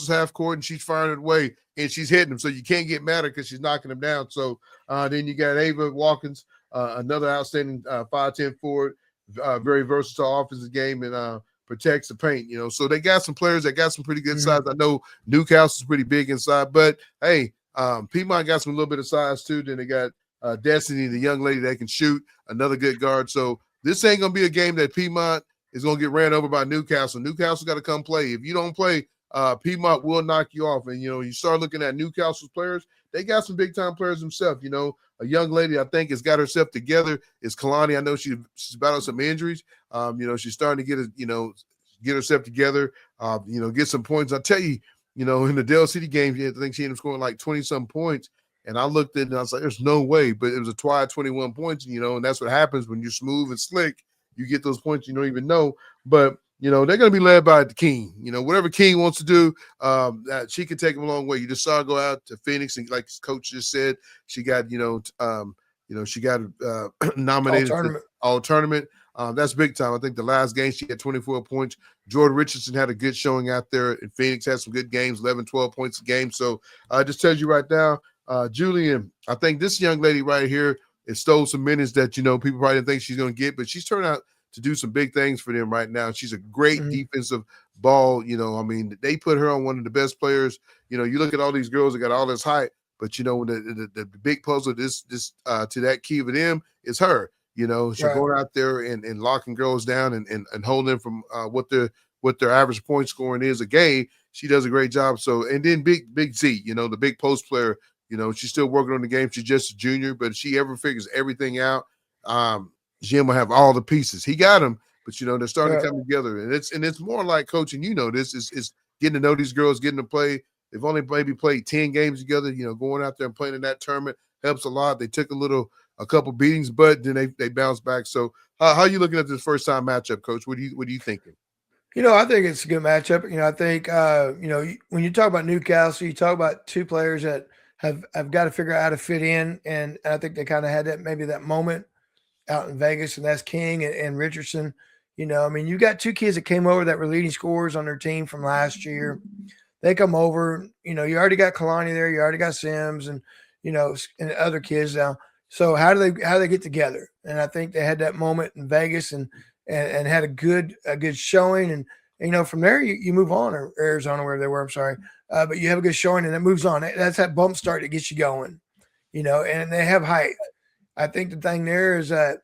half court and she's firing it away and she's hitting them. So you can't get mad at her because she's knocking them down. So then you got Ava Watkins, another outstanding 5'10" forward, very versatile offensive game and protects the paint, So they got some players that got some pretty good size. I know Newcastle's pretty big inside, but hey, Piedmont got some little bit of size too. Then they got Destiny, the young lady that can shoot, another good guard. So this ain't gonna be a game that Piedmont is gonna get ran over by Newcastle. Newcastle got to come play. If you don't play, Piedmont will knock you off. And you start looking at Newcastle's players, they got some big time players themselves. A young lady I think has got herself together is Kalani. I know she's battled some injuries. She's starting to get herself together. Get some points. I tell you, in the Dale City game, I think she ended up scoring like 20-some points. And I looked at it and I was like, there's no way. But it was a 21 points, and that's what happens when you're smooth and slick. You get those points you don't even know. But, they're going to be led by the King. Whatever King wants to do, she can take him a long way. You just saw her go out to Phoenix, and like his coach just said, she got, she got nominated for all tournament. That's big time. I think the last game she had 24 points. Jordan Richardson had a good showing out there in Phoenix, had some good games, 11, 12 points a game. So I just tells you right now, Julian, I think this young lady right here stole some minutes that, people probably didn't think she's going to get, but she's turned out to do some big things for them right now. She's a great defensive ball. They put her on one of the best players. You look at all these girls that got all this height, but the big puzzle this to that key of them is her. She's going out there and locking girls down and holding them from what their average point scoring is a game. she does a great job. So, and then Big Z, the big post player, she's still working on the game. She's just a junior, but if she ever figures everything out, Jim will have all the pieces. He got them, but they're starting to come together. And it's more like coaching. This is getting to know these girls, getting to play. They've only maybe played 10 games together. Going out there and playing in that tournament helps a lot. They took a couple beatings, but then they bounced back. So how are you looking at this first time matchup, Coach? What are you thinking? I think it's a good matchup. I think when you talk about Newcastle, you talk about two players that have got to figure out how to fit in, and I think they kind of had that moment out in Vegas, and that's King and Richardson. You got two kids that came over that were leading scorers on their team from last year. They come over, you already got Kalani there, you already got Sims and and other kids now. So how do they get together? And I think they had that moment in Vegas and had a good showing. And from there you move on, or Arizona, where they were, I'm sorry. But you have a good showing and it moves on. That's that bump start that gets you going, and they have height. I think the thing there is that,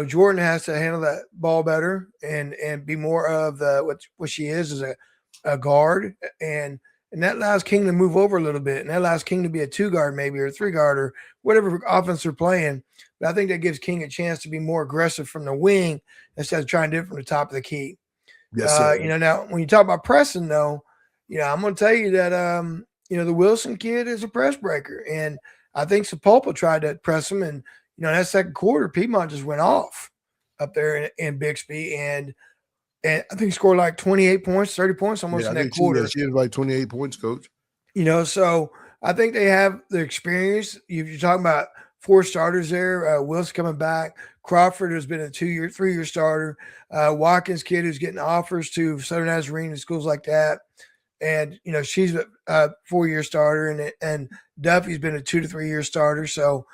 Jordan has to handle that ball better and be more of what she is a guard. And that allows King to move over a little bit. And that allows King to be a 2-guard maybe, or a 3-guard, or whatever offense they're playing. But I think that gives King a chance to be more aggressive from the wing instead of trying to do it from the top of the key. Yes, sir. Now when you talk about pressing though, I'm going to tell you that, the Wilson kid is a press breaker. And I think Sepulpa tried to press him. And, that second quarter, Piedmont just went off up there in Bixby. And I think he scored like 28 points, 30 points almost in that quarter. She had like 28 points, Coach. So I think they have the experience. You're talking about 4 starters there. Wilson coming back. Crawford has been a 3-year starter. Watkins kid who's getting offers to Southern Nazarene and schools like that. And, she's a 4-year starter. And Duffy's been a 2 to 3-year starter. So,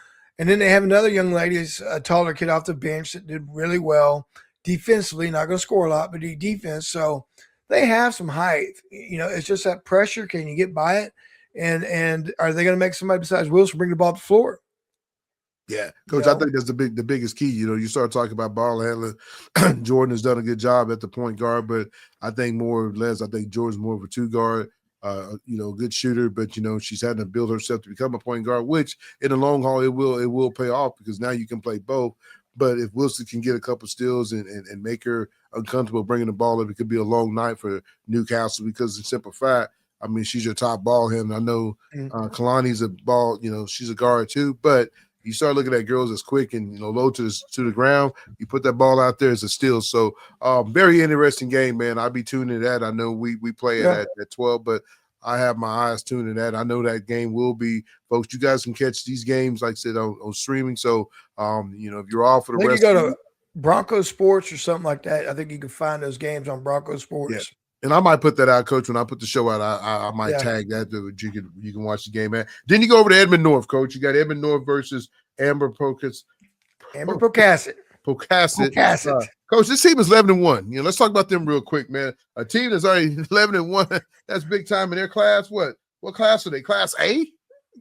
and then they have another young lady, a taller kid off the bench that did really well defensively, not going to score a lot, but defense. So they have some height. It's just that pressure. Can you get by it? And are they going to make somebody besides Wilson bring the ball up the floor? Yeah, Coach, I think that's the biggest key. You start talking about ball handling. Jordan has done a good job at the point guard, but I think more or less, Jordan's more of a 2-guard. Good shooter, but she's had to build herself to become a point guard, which in the long haul it will pay off, because now you can play both. But if Wilson can get a couple steals and make her uncomfortable bringing the ball up, it could be a long night for Newcastle, because in simple fact, she's your top ball handler. I know Kalani's a ball, she's a guard too, but you start looking at girls as quick and low to the ground. You put that ball out there as a steal. So very interesting game, man. I'll be tuning to that. I know we play it at 12, but I have my eyes tuned to that. I know that game will be, folks. You guys can catch these games, like I said, on streaming. So if you're off for the rest, you go to Bronco Sports or something like that. I think you can find those games on Bronco Sports. Yeah. And I might put that out, Coach. When I put the show out, I might tag that. You can watch the game at. Then you go over to Edmond North, Coach. You got Edmond North versus Amber Pocasset. Coach, this team is 11-1. Let's talk about them real quick, man. A team that's already 11-1. That's big time in their class. What class are they? Class A?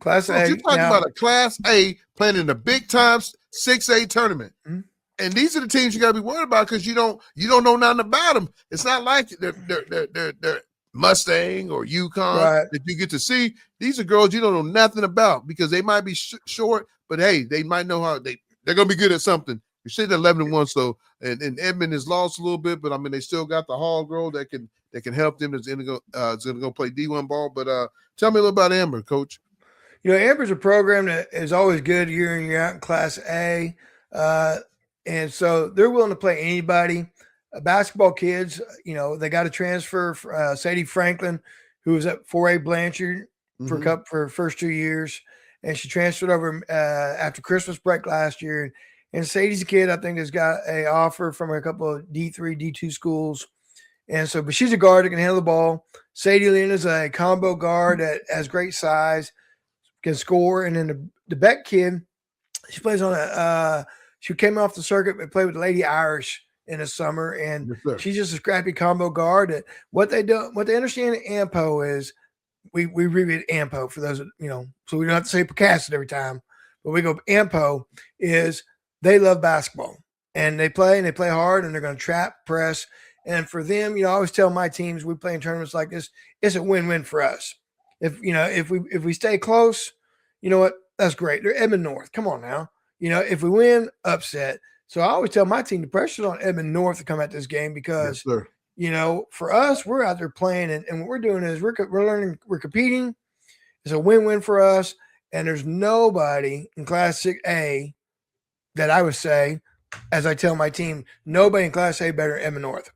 Class A. You're talking about a Class A playing in the big time 6A tournament. Mm-hmm. And these are the teams you got to be worried about, because you don't know nothing about them. It's not like they're Mustang or UConn that you get to see. These are girls you don't know nothing about, because they might be short, but hey, they might know how they're going to be good at something. You're sitting at 11-1, so and Edmond has lost a little bit, but they still got the Hall girl that can help them. That's going to go play D1 ball. But tell me a little about Amber, Coach. Amber's a program that is always good year in, year out in Class A. And so they're willing to play anybody. Basketball kids, they got a transfer for Sadie Franklin, who was at 4A Blanchard for her first 2 years. And she transferred over after Christmas break last year. And Sadie's a kid, I think, has got a offer from a couple of D3, D2 schools. And so, but she's a guard that can handle the ball. Sadie Lynn is a combo guard that has great size, can score. And then the Beck kid, she plays on she came off the circuit and played with Lady Irish in the summer. And she's just a scrappy combo guard. That what they understand at AMPO is, we read it AMPO for those, so we don't have to say Pocasset every time, but we go AMPO is they love basketball, and they play hard, and they're going to trap, press, And for them, I always tell my teams we play in tournaments like this, it's a win-win for us. If we stay close, you know what? That's great. They're Edmond North. Come on now. If we win, upset. So I always tell my team the pressure's on Edmond North to come at this game because, for us, we're out there playing, and what we're doing is we're learning, we're competing. It's a win-win for us, and there's nobody in Class A that I would say, as I tell my team, nobody in Class A better than Edmond North.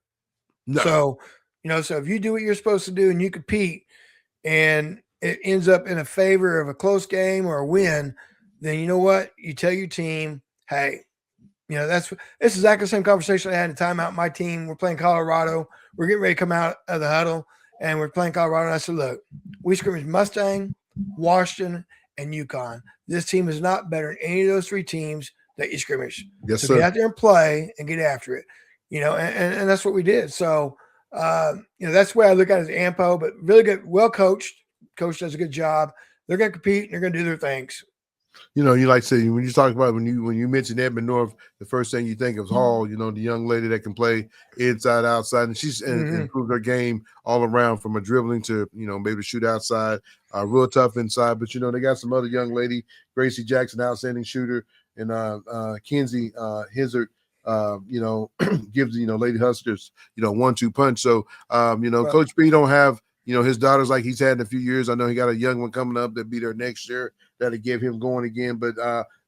No. So, so if you do what you're supposed to do and you compete and it ends up in a favor of a close game or a win, then you know what? You tell your team, hey, this is exactly the same conversation I had in timeout. My team, we're playing Colorado. We're getting ready to come out of the huddle, and we're playing Colorado. And I said, look, we scrimmage Mustang, Washington, and UConn. This team is not better than any of those three teams that you scrimmage. Yes, so sir. Get out there and play and get after it. And that's what we did. So, that's the way I look at it as AMPO, but really good, well coached. Coach does a good job. They're going to compete and they're going to do their things. You like to say, when you talk about when you mention Edmond North, the first thing you think of Hall, the young lady that can play inside, outside, and she's improved her game all around from a dribbling to, maybe to shoot outside, real tough inside. But, they got some other young lady, Gracie Jackson, outstanding shooter, and Kenzie Hizzard, gives, Lady Huskers, 1-2 punch. So, Coach B don't have, his daughters like he's had in a few years. I know he got a young one coming up that be there next year that'll give him going again. But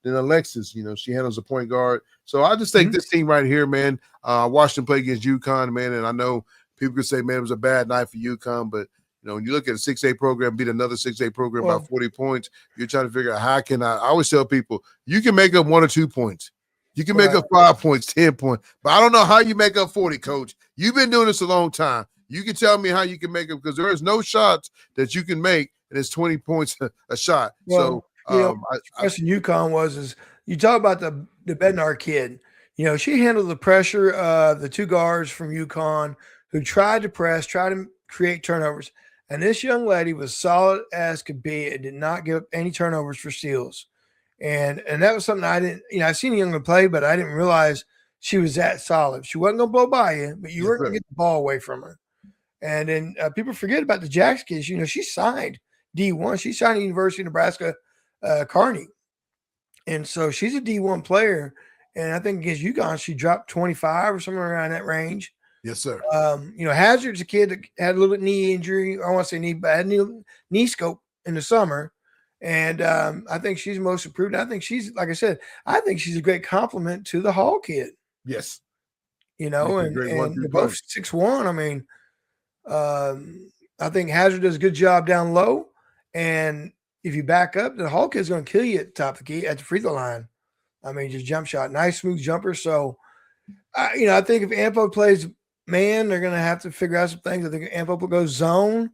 then Alexis, she handles a point guard. So I just think this team right here, man, watched them play against UConn, man. And I know people could say, man, it was a bad night for UConn. But, when you look at a 6A program, beat another 6A program by 40 points, you're trying to figure out how can I always tell people, you can make up 1 or 2 points. You can make up 5 points, 10 points. But I don't know how you make up 40, Coach. You've been doing this a long time. You can tell me how you can make it because there is no shots that you can make, and it's 20 points a shot. Well, question UConn is you talk about the Bednar kid. She handled the pressure of the 2 guards from UConn who tried to press, tried to create turnovers. And this young lady was solid as could be and did not give up any turnovers for steals. And that was something I didn't, I've seen a young one play, but I didn't realize she was that solid. She wasn't going to blow by you, but you weren't going to get the ball away from her. And then people forget about the Jacks kids. She signed D1. She signed at University of Nebraska, Kearney. And so she's a D1 player. And I think against UConn, she dropped 25 or somewhere around that range. Yes, sir. Hazard's a kid that had a little knee injury. I want to say knee, but had knee scope in the summer. And I think she's most improved. I think she's, like I said, I think she's a great compliment to the Hall kid. Yes. And they're both 6'1". I mean, I think Hazard does a good job down low. And if you back up, the Hall kid's going to kill you at the top of the key at the free throw line. I mean, just jump shot, nice smooth jumper. So, I think if AMPO plays man, they're going to have to figure out some things. I think if AMPO goes zone,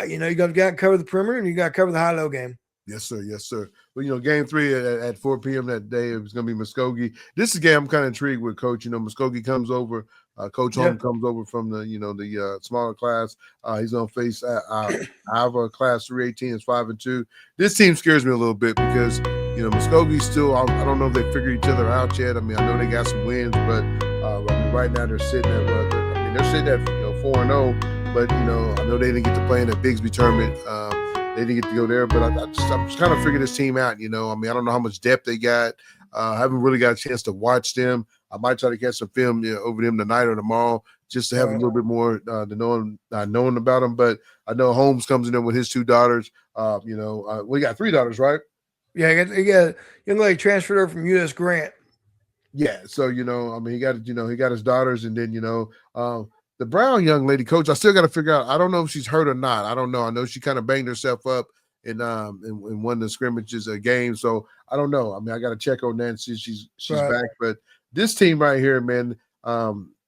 you got to cover the perimeter and you got to cover the high-low game. Yes, sir. Yes, sir. Well, game 3 at 4 p.m. that day, it was going to be Muskogee. This is a game I'm kind of intrigued with, Coach. Muskogee comes over. Coach Holm comes over from the smaller class. He's going to face our class 318 is 5-2. This team scares me a little bit because Muskogee still. I don't know if they figured each other out yet. I mean, I know they got some wins, but right now they're sitting at they're sitting at 4-0. But I know they didn't get to play in the Bigsby tournament. They didn't get to go there, but I'm just kind of figuring this team out. I mean, I don't know how much depth they got. I haven't really got a chance to watch them. I might try to catch some film over them tonight or tomorrow just to have a little bit more knowing about them. But I know Holmes comes in there with his 2 daughters. We got 3 daughters, right? Yeah, he got a young lady transferred over from U.S. Grant. Yeah, so I mean, he got his daughters, and then the Brown young lady, Coach, I still got to figure out. I don't know if she's hurt or not. I don't know. I know she kind of banged herself up in one of the scrimmages game. So I don't know. I mean, I got to check on that and see if she's right. Back. But this team right here, man,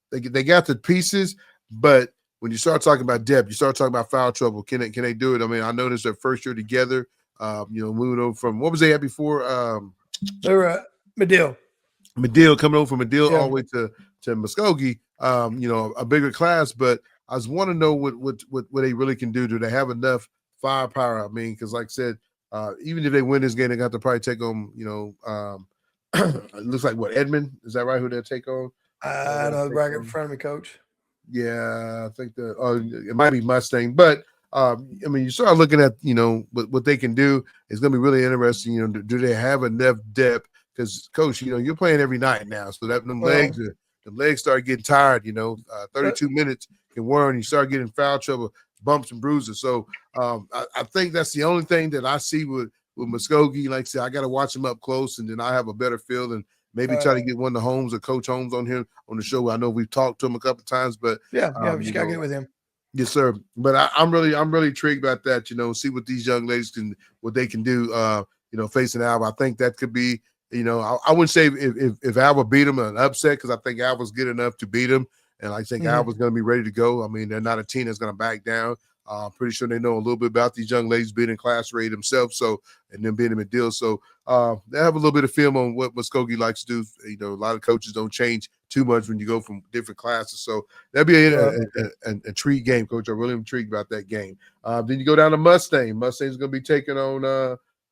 they got the pieces. But when you start talking about depth, you start talking about foul trouble. Can they do it? I mean, I know this is their first year together. Moving over from what was they at before? They were Medill. Coming over from Medill all the way to Muskogee. A bigger class, but I just want to know what they really can do. Do they have enough firepower? I mean, because like I said, even if they win this game, they got to probably take on, it looks like Edmond? Is that right? Who they'll take on? I don't know the bracket in front of me, Coach. Yeah, I think it might be Mustang, but I mean, you start looking at what they can do. It's going to be really interesting. Do they have enough depth? Because Coach, you're playing every night now, so that them legs start getting tired. 32 minutes can wear, and you start getting foul trouble, bumps and bruises. So I think that's the only thing that I see with Muskogee. Like I said, I got to watch him up close, and then I have a better feel and. Maybe try to get one of the Holmes or Coach Holmes on here on the show. I know we've talked to him a couple of times, but we just gotta get with him. Yes, sir. But I'm really intrigued about that. See what these young ladies what they can do. Facing Alva, I think that could be. I wouldn't say if Alva beat them an upset because I think Alva's good enough to beat them, and I think Alva's going to be ready to go. I mean, they're not a team that's going to back down. I'm pretty sure they know a little bit about these young ladies being in Class A themselves, so and then being in McDill. So they have a little bit of film on what Muskogee likes to do. A lot of coaches don't change too much when you go from different classes. So that'd be an intrigue game, Coach. I'm really intrigued about that game. Then you go down to Mustang. Mustang's going to be taking on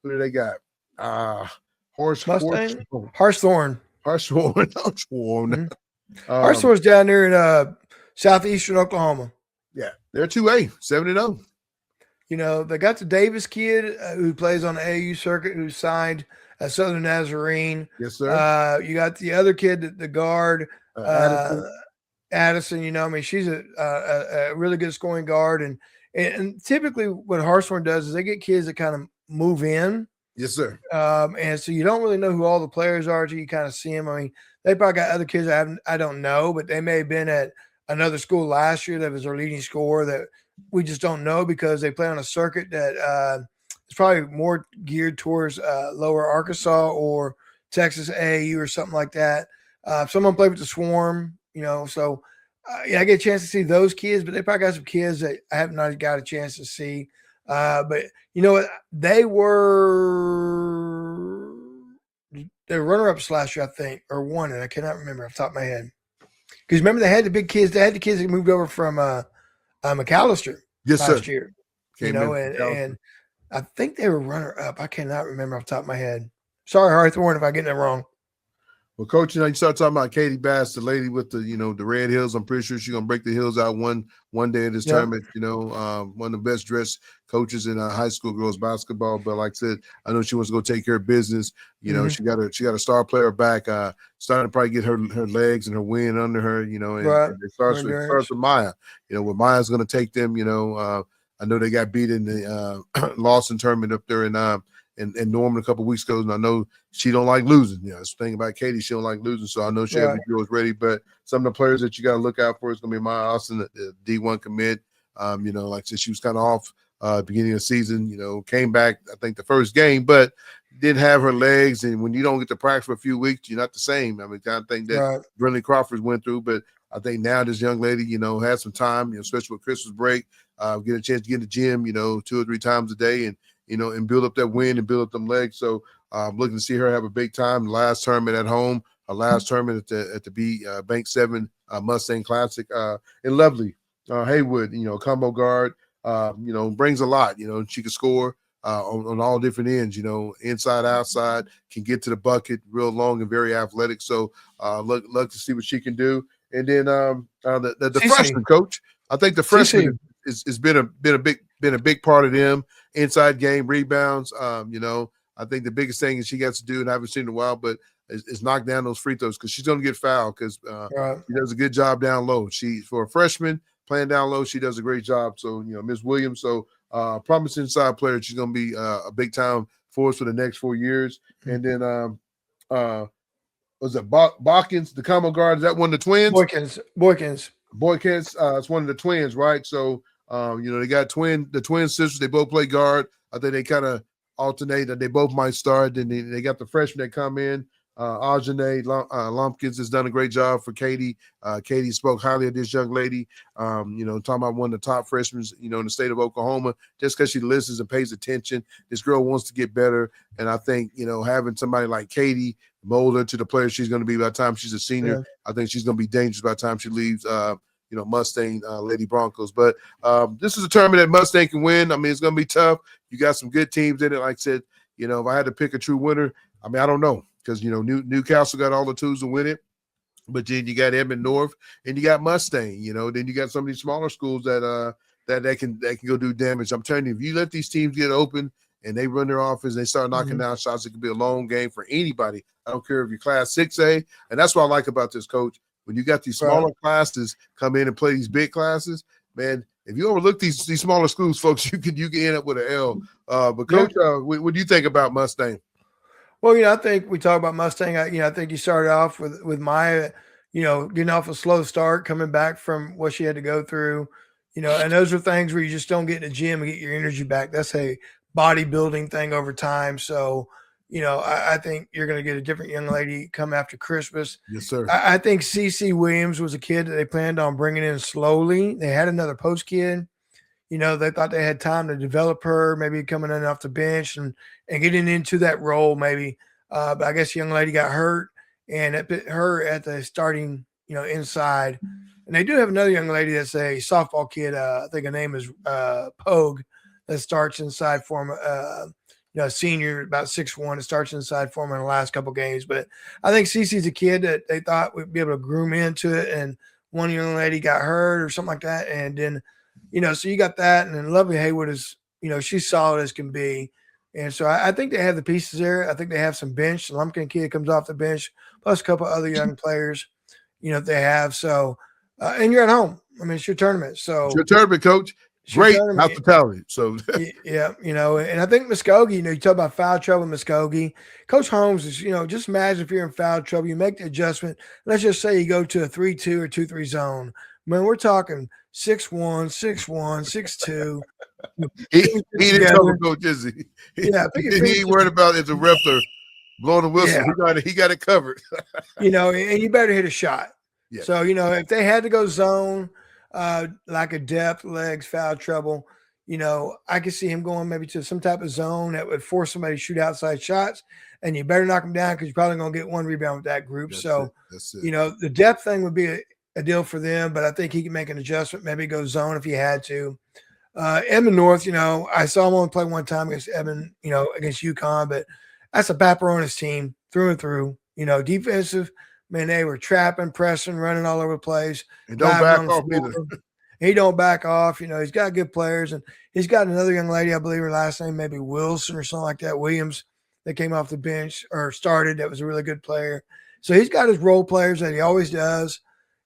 who do they got? Hartshorn. Hartshorn's down there in southeastern Oklahoma. Yeah, they're 2A, 7-0. They got the Davis kid who plays on the AAU circuit who signed at Southern Nazarene. Yes, sir. You got the other kid, the guard, Addison. I mean, she's a really good scoring guard. And typically what Hartshorn does is they get kids that kind of move in. Yes, sir. And so you don't really know who all the players are until you kind of see them. I mean, they probably got other kids I don't know, but they may have been at another school last year that was their leading scorer that we just don't know because they play on a circuit that is probably more geared towards lower Arkansas or Texas AAU or something like that. Someone played with the Swarm, so I get a chance to see those kids, but they probably got some kids that I have not got a chance to see. But you know what? They were runner-ups last year, I think, or won it. I cannot remember off the top of my head. Because remember, they had the big kids. They had the kids that moved over from McAllister last year. And I think they were runner-up. I cannot remember off the top of my head. Sorry, Hartshorn, if I get that wrong. Well, Coach, you start talking about Katie Bass, the lady with the, the red heels. I'm pretty sure she's gonna break the heels out one day in this tournament. One of the best dressed coaches in high school girls basketball. But like I said, I know she wants to go take care of business. She got a star player back. Starting to probably get her legs and her wind under her. And it starts with Maya. Where Maya's gonna take them. I know they got beat in the Lawson tournament up there in Norman a couple of weeks ago, and I know she don't like losing. That's the thing about Katie, she don't like losing, so I know she every girl is ready. But some of the players that you got to look out for is going to be Maya Austin, the D1 commit. Like I said, she was kind of off beginning of the season. Came back I think the first game, but didn't have her legs. And when you don't get to practice for a few weeks, you're not the same. I mean, kind of thing that Brinley Crawford went through. But I think now this young lady, had some time, especially with Christmas break, get a chance to get in the gym, 2 or 3 times a day, and build up that wind and build up them legs. So I'm looking to see her have a big time. The last tournament at home, her last tournament at the Bank 7 Mustang Classic. And Lovely Haywood, combo guard, brings a lot. She can score on all different ends, inside, outside, can get to the bucket, real long and very athletic. So look to see what she can do. And then the freshman, Coach, I think the freshman has been a big part of them. Inside game, rebounds. I think the biggest thing is she got to do, and I haven't seen in a while, but is knock down those free throws because she's going to get fouled because she does a good job down low. For a freshman playing down low, she does a great job. So, Ms. Williams, promising inside player. She's going to be a big time for us for the next 4 years. And then was it Botkins, the combo guard? Is that one of the twins? Boykins. It's one of the twins, right? So. They got the twin sisters. They both play guard. I think they kind of alternate. They both might start. Then they got the freshmen that come in. Ajane Lumpkins has done a great job for Katie. Katie spoke highly of this young lady. Talking about one of the top freshmen, in the state of Oklahoma, just because she listens and pays attention. This girl wants to get better. And I think, having somebody like Katie mold her to the player she's going to be by the time she's a senior, I think she's going to be dangerous by the time she leaves Mustang Lady Broncos. But this is a tournament that Mustang can win. I mean, it's going to be tough. You got some good teams in it. Like I said, if I had to pick a true winner, I mean, I don't know because, Newcastle got all the tools to win it. But then you got Edmond North and you got Mustang, then you got some of these smaller schools that can go do damage. I'm telling you, if you let these teams get open and they run their offense, they start knocking down shots, it could be a long game for anybody. I don't care if you're class 6A. And that's what I like about this, Coach. When you got these smaller classes come in and play these big classes, man, if you overlook these smaller schools, folks, you can end up with an L. But Coach, what do you think about Mustang? Well, I think we talk about Mustang. I think you started off with Maya, getting off a slow start, coming back from what she had to go through, and those are things where you just don't get in the gym and get your energy back. That's a bodybuilding thing over time. So, I think you're going to get a different young lady come after Christmas. Yes, sir. I think CC Williams was a kid that they planned on bringing in slowly. They had another post kid. They thought they had time to develop her, maybe coming in off the bench and getting into that role maybe. But I guess the young lady got hurt and it put her at the starting, inside. And they do have another young lady that's a softball kid. I think her name is Pogue, that starts inside for him. A senior, about 6'1", that starts inside for him in the last couple games. But I think Cece's a kid that they thought would be able to groom into it. And one young lady got hurt or something like that. And then, so you got that. And then Lovely Haywood is, she's solid as can be. And so I think they have the pieces there. I think they have some bench. The Lumpkin kid comes off the bench, plus a couple other young players, they have. So, and you're at home. I mean, it's your tournament. So it's your tournament, Coach. Great hospitality. So yeah, and I think Muskogee, you talk about foul trouble, Muskogee. Coach Holmes is, just imagine if you're in foul trouble, you make the adjustment. Let's just say you go to a 3-2 or 2-3 zone. Man, we're talking 6-1, 6-1, 6-2. He didn't trouble, Coach, is he? Yeah, he ain't worried about if the refs are blowing the whistle. Yeah. He got it covered. And you better hit a shot. Yeah. So, if they had to go zone, like a depth, legs, foul trouble, I could see him going maybe to some type of zone that would force somebody to shoot outside shots, and you better knock them down because you're probably going to get one rebound with that group. That's it. The depth thing would be a deal for them, but I think he can make an adjustment, maybe go zone if he had to. Edmond North, I saw him only play one time against Edmond, against UConn, but that's a Baperonis team through and through. Defensive, man, they were trapping, pressing, running all over the place. And don't back off either. He don't back off. He's got good players, and he's got another young lady, I believe her last name maybe Wilson or something like that, Williams, that came off the bench or started. That was a really good player. So he's got his role players that he always does,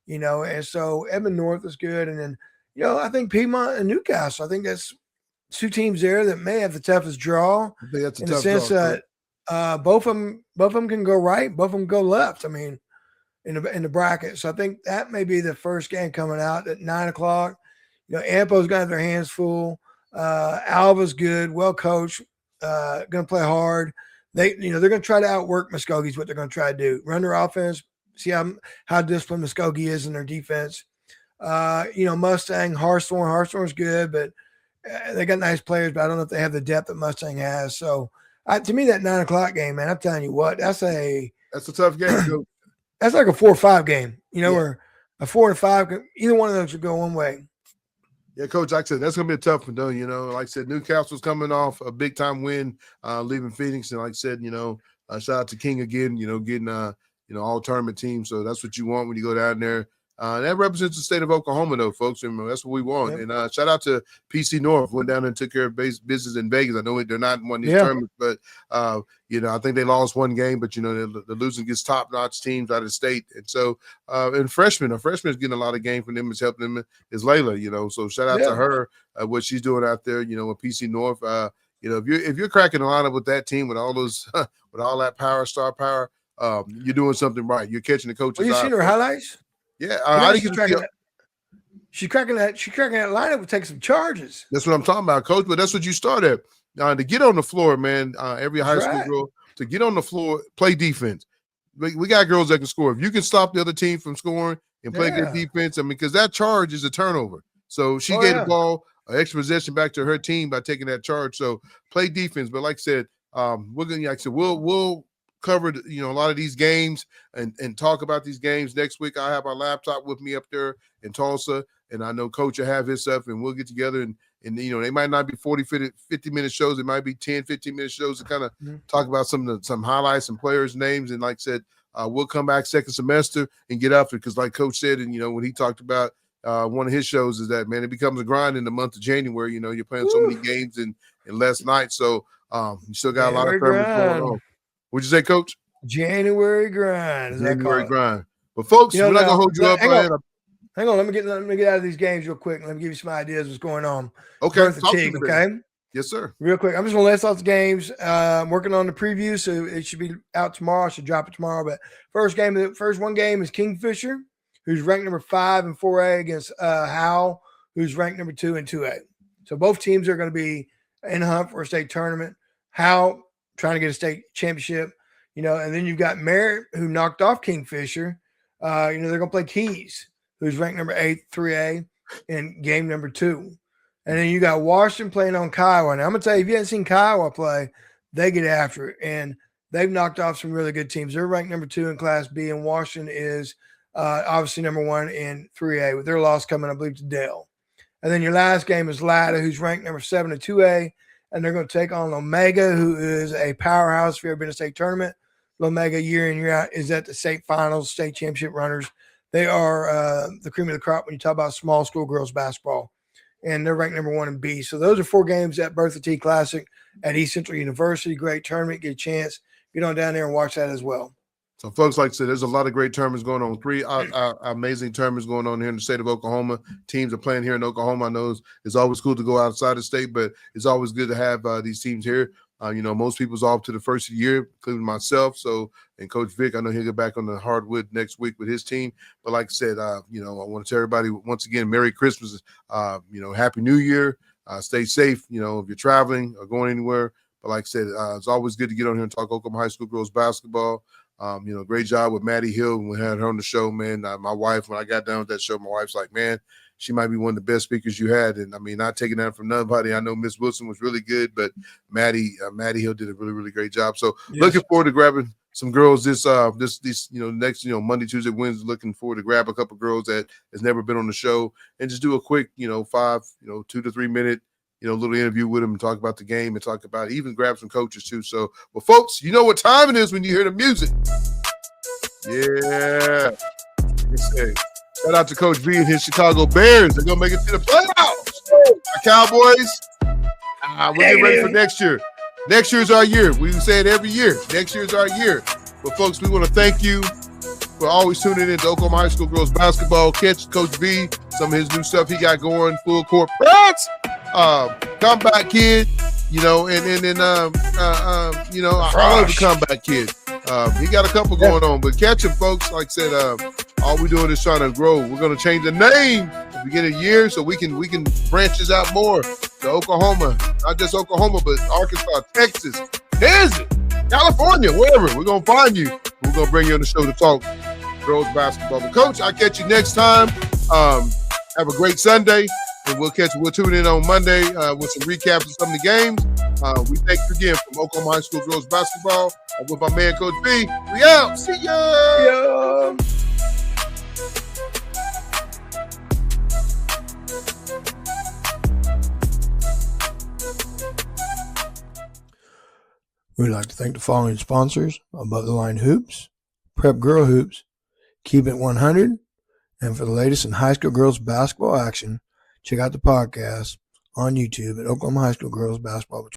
and so Edmond North is good. And then, I think Piedmont and Newcastle, I think that's two teams there that may have the toughest draw. I think that's a in tough the sense draw, that both of them can go right, both of them go left. I mean, in the bracket. So I think that may be the first game coming out at 9:00. Ampo's got their hands full. Alva's good, well coached, going to play hard. They're going to try to outwork Muskogee's what they're going to try to do. Run their offense, see how disciplined Muskogee is in their defense. Mustang, Hartshorn's good, but they got nice players, but I don't know if they have the depth that Mustang has. So to me, that 9:00 game, man, I'm telling you what, that's a tough game. That's like a 4 or 5 game, or a 4 or 5. Either one of those would go one way. Yeah, Coach, like I said, that's going to be a tough one, though. Like I said, Newcastle's coming off a big-time win, leaving Phoenix. And like I said, shout out to King again, getting, all-tournament team. So that's what you want when you go down there. That represents the state of Oklahoma, though, folks. And that's what we want. Yep. And shout out to PC North, went down and took care of business in Vegas. I know they're not in one of these tournaments, but I think they lost one game. But the losing gets top-notch teams out of the state, and so and freshmen is getting a lot of game from them. Is helping them is Layla. So shout out to her, what she's doing out there. With PC North. If you're cracking a lineup with that team with all those with all that star power, you're doing something right. You're catching the coaches. Well, you seen her highlights? Yeah, I didn't get She's cracking that lineup would take some charges. That's what I'm talking about, Coach. But that's what you start at. To get on the floor, man, every high school girl, to get on the floor, play defense. We got girls that can score. If you can stop the other team from scoring and play good defense, because that charge is a turnover. So she gave the ball an extra possession back to her team by taking that charge. So play defense. But like I said, we'll cover a lot of these games and talk about these games next week. I have my laptop with me up there in Tulsa, and I know Coach will have his stuff, and we'll get together and they might not be 50-minute shows. It might be 10, 15-minute shows to kind of talk about some highlights and players' names. And like I said, we'll come back second semester and get after it. Because like Coach said, and, when he talked about one of his shows is that, man, it becomes a grind in the month of January. You're playing so many games in less nights. So you still got a lot of tournaments going on. What'd you say, Coach? January grind. January grind. But folks, we're not gonna hold you up. Hang on. Let me get out of these games real quick. Let me give you some ideas what's going on. Okay. Okay. Yes, sir. Real quick. I'm just gonna list off the games. I'm working on the preview, so it should be out tomorrow. I should drop it tomorrow. But first one game is Kingfisher, who's ranked number 5 in 4A against Howell, who's ranked number 2 in 2A. So both teams are going to be in hunt for a state tournament. Howell trying to get a state championship, and then you've got Merritt, who knocked off Kingfisher. They're going to play Keys, who's ranked number 8, 3A, in game number 2. And then you got Washington playing on Kiowa. Now, I'm going to tell you, if you haven't seen Kiowa play, they get after it. And they've knocked off some really good teams. They're ranked number 2 in Class B, and Washington is obviously number 1 in 3A, with their loss coming, I believe, to Dale. And then your last game is Latta, who's ranked number 7 in 2A, and they're going to take on Omega, who is a powerhouse. If you've ever been to a state tournament, Omega year in, year out is at the state finals, state championship runners. They are the cream of the crop when you talk about small school girls basketball, and they're ranked number 1 in B. So those are 4 games at Bertha T Classic at East Central University. Great tournament. Get a chance. Get on down there and watch that as well. So, folks, like I said, there's a lot of great tournaments going on. 3 amazing tournaments going on here in the state of Oklahoma. Teams are playing here in Oklahoma. I know it's always cool to go outside the state, but it's always good to have these teams here. Most people's off to the first of the year, including myself. So, and Coach Vick, I know he'll get back on the hardwood next week with his team. But like I said, I want to tell everybody once again, Merry Christmas. Happy New Year. Stay safe. If you're traveling or going anywhere. But like I said, it's always good to get on here and talk Oklahoma High School girls basketball. Great job with Maddie Hill when we had her on the show, man. My wife, when I got done with that show, my wife's like, man, she might be one of the best speakers you had. And not taking that from nobody. I know Miss Wilson was really good, but Maddie Hill did a really, really great job. So Looking forward to grabbing some girls this next, Monday, Tuesday, Wednesday, looking forward to grab a couple girls that has never been on the show and just do a quick, 5, 2 to 3 minute, little interview with them and talk about the game and talk about even grab some coaches too. So, well, folks, you know what time it is when you hear the music. Yeah. Shout out to Coach V and his Chicago Bears. They're going to make it to the playoffs. Our Cowboys, we're getting ready for next year. Next year's our year. We say it every year. Next year's our year. But, folks, we want to thank you for always tuning in to Oklahoma High School girls basketball. Catch Coach V, some of his new stuff he got going, full court press. Comeback kid, I love the comeback kid. He got a couple going on, but catch him, folks. Like I said, all we're doing is trying to grow. We're going to change the name at the beginning of the year so we can branch this out more to Oklahoma, not just Oklahoma, but Arkansas, Texas, Kansas, California, wherever. We're going to find you. We're going to bring you on the show to talk girls basketball. But Coach, I'll catch you next time. Have a great Sunday. And we'll tune in on Monday with some recaps of some of the games. We thank you again from Oklahoma High School girls basketball. With my man, Coach B. We out. See ya. We'd like to thank the following sponsors: Above the Line Hoops, Prep Girl Hoops, Keep It 100, and for the latest in high school girls basketball action, check out the podcast on YouTube at Oklahoma High School Girls Basketball.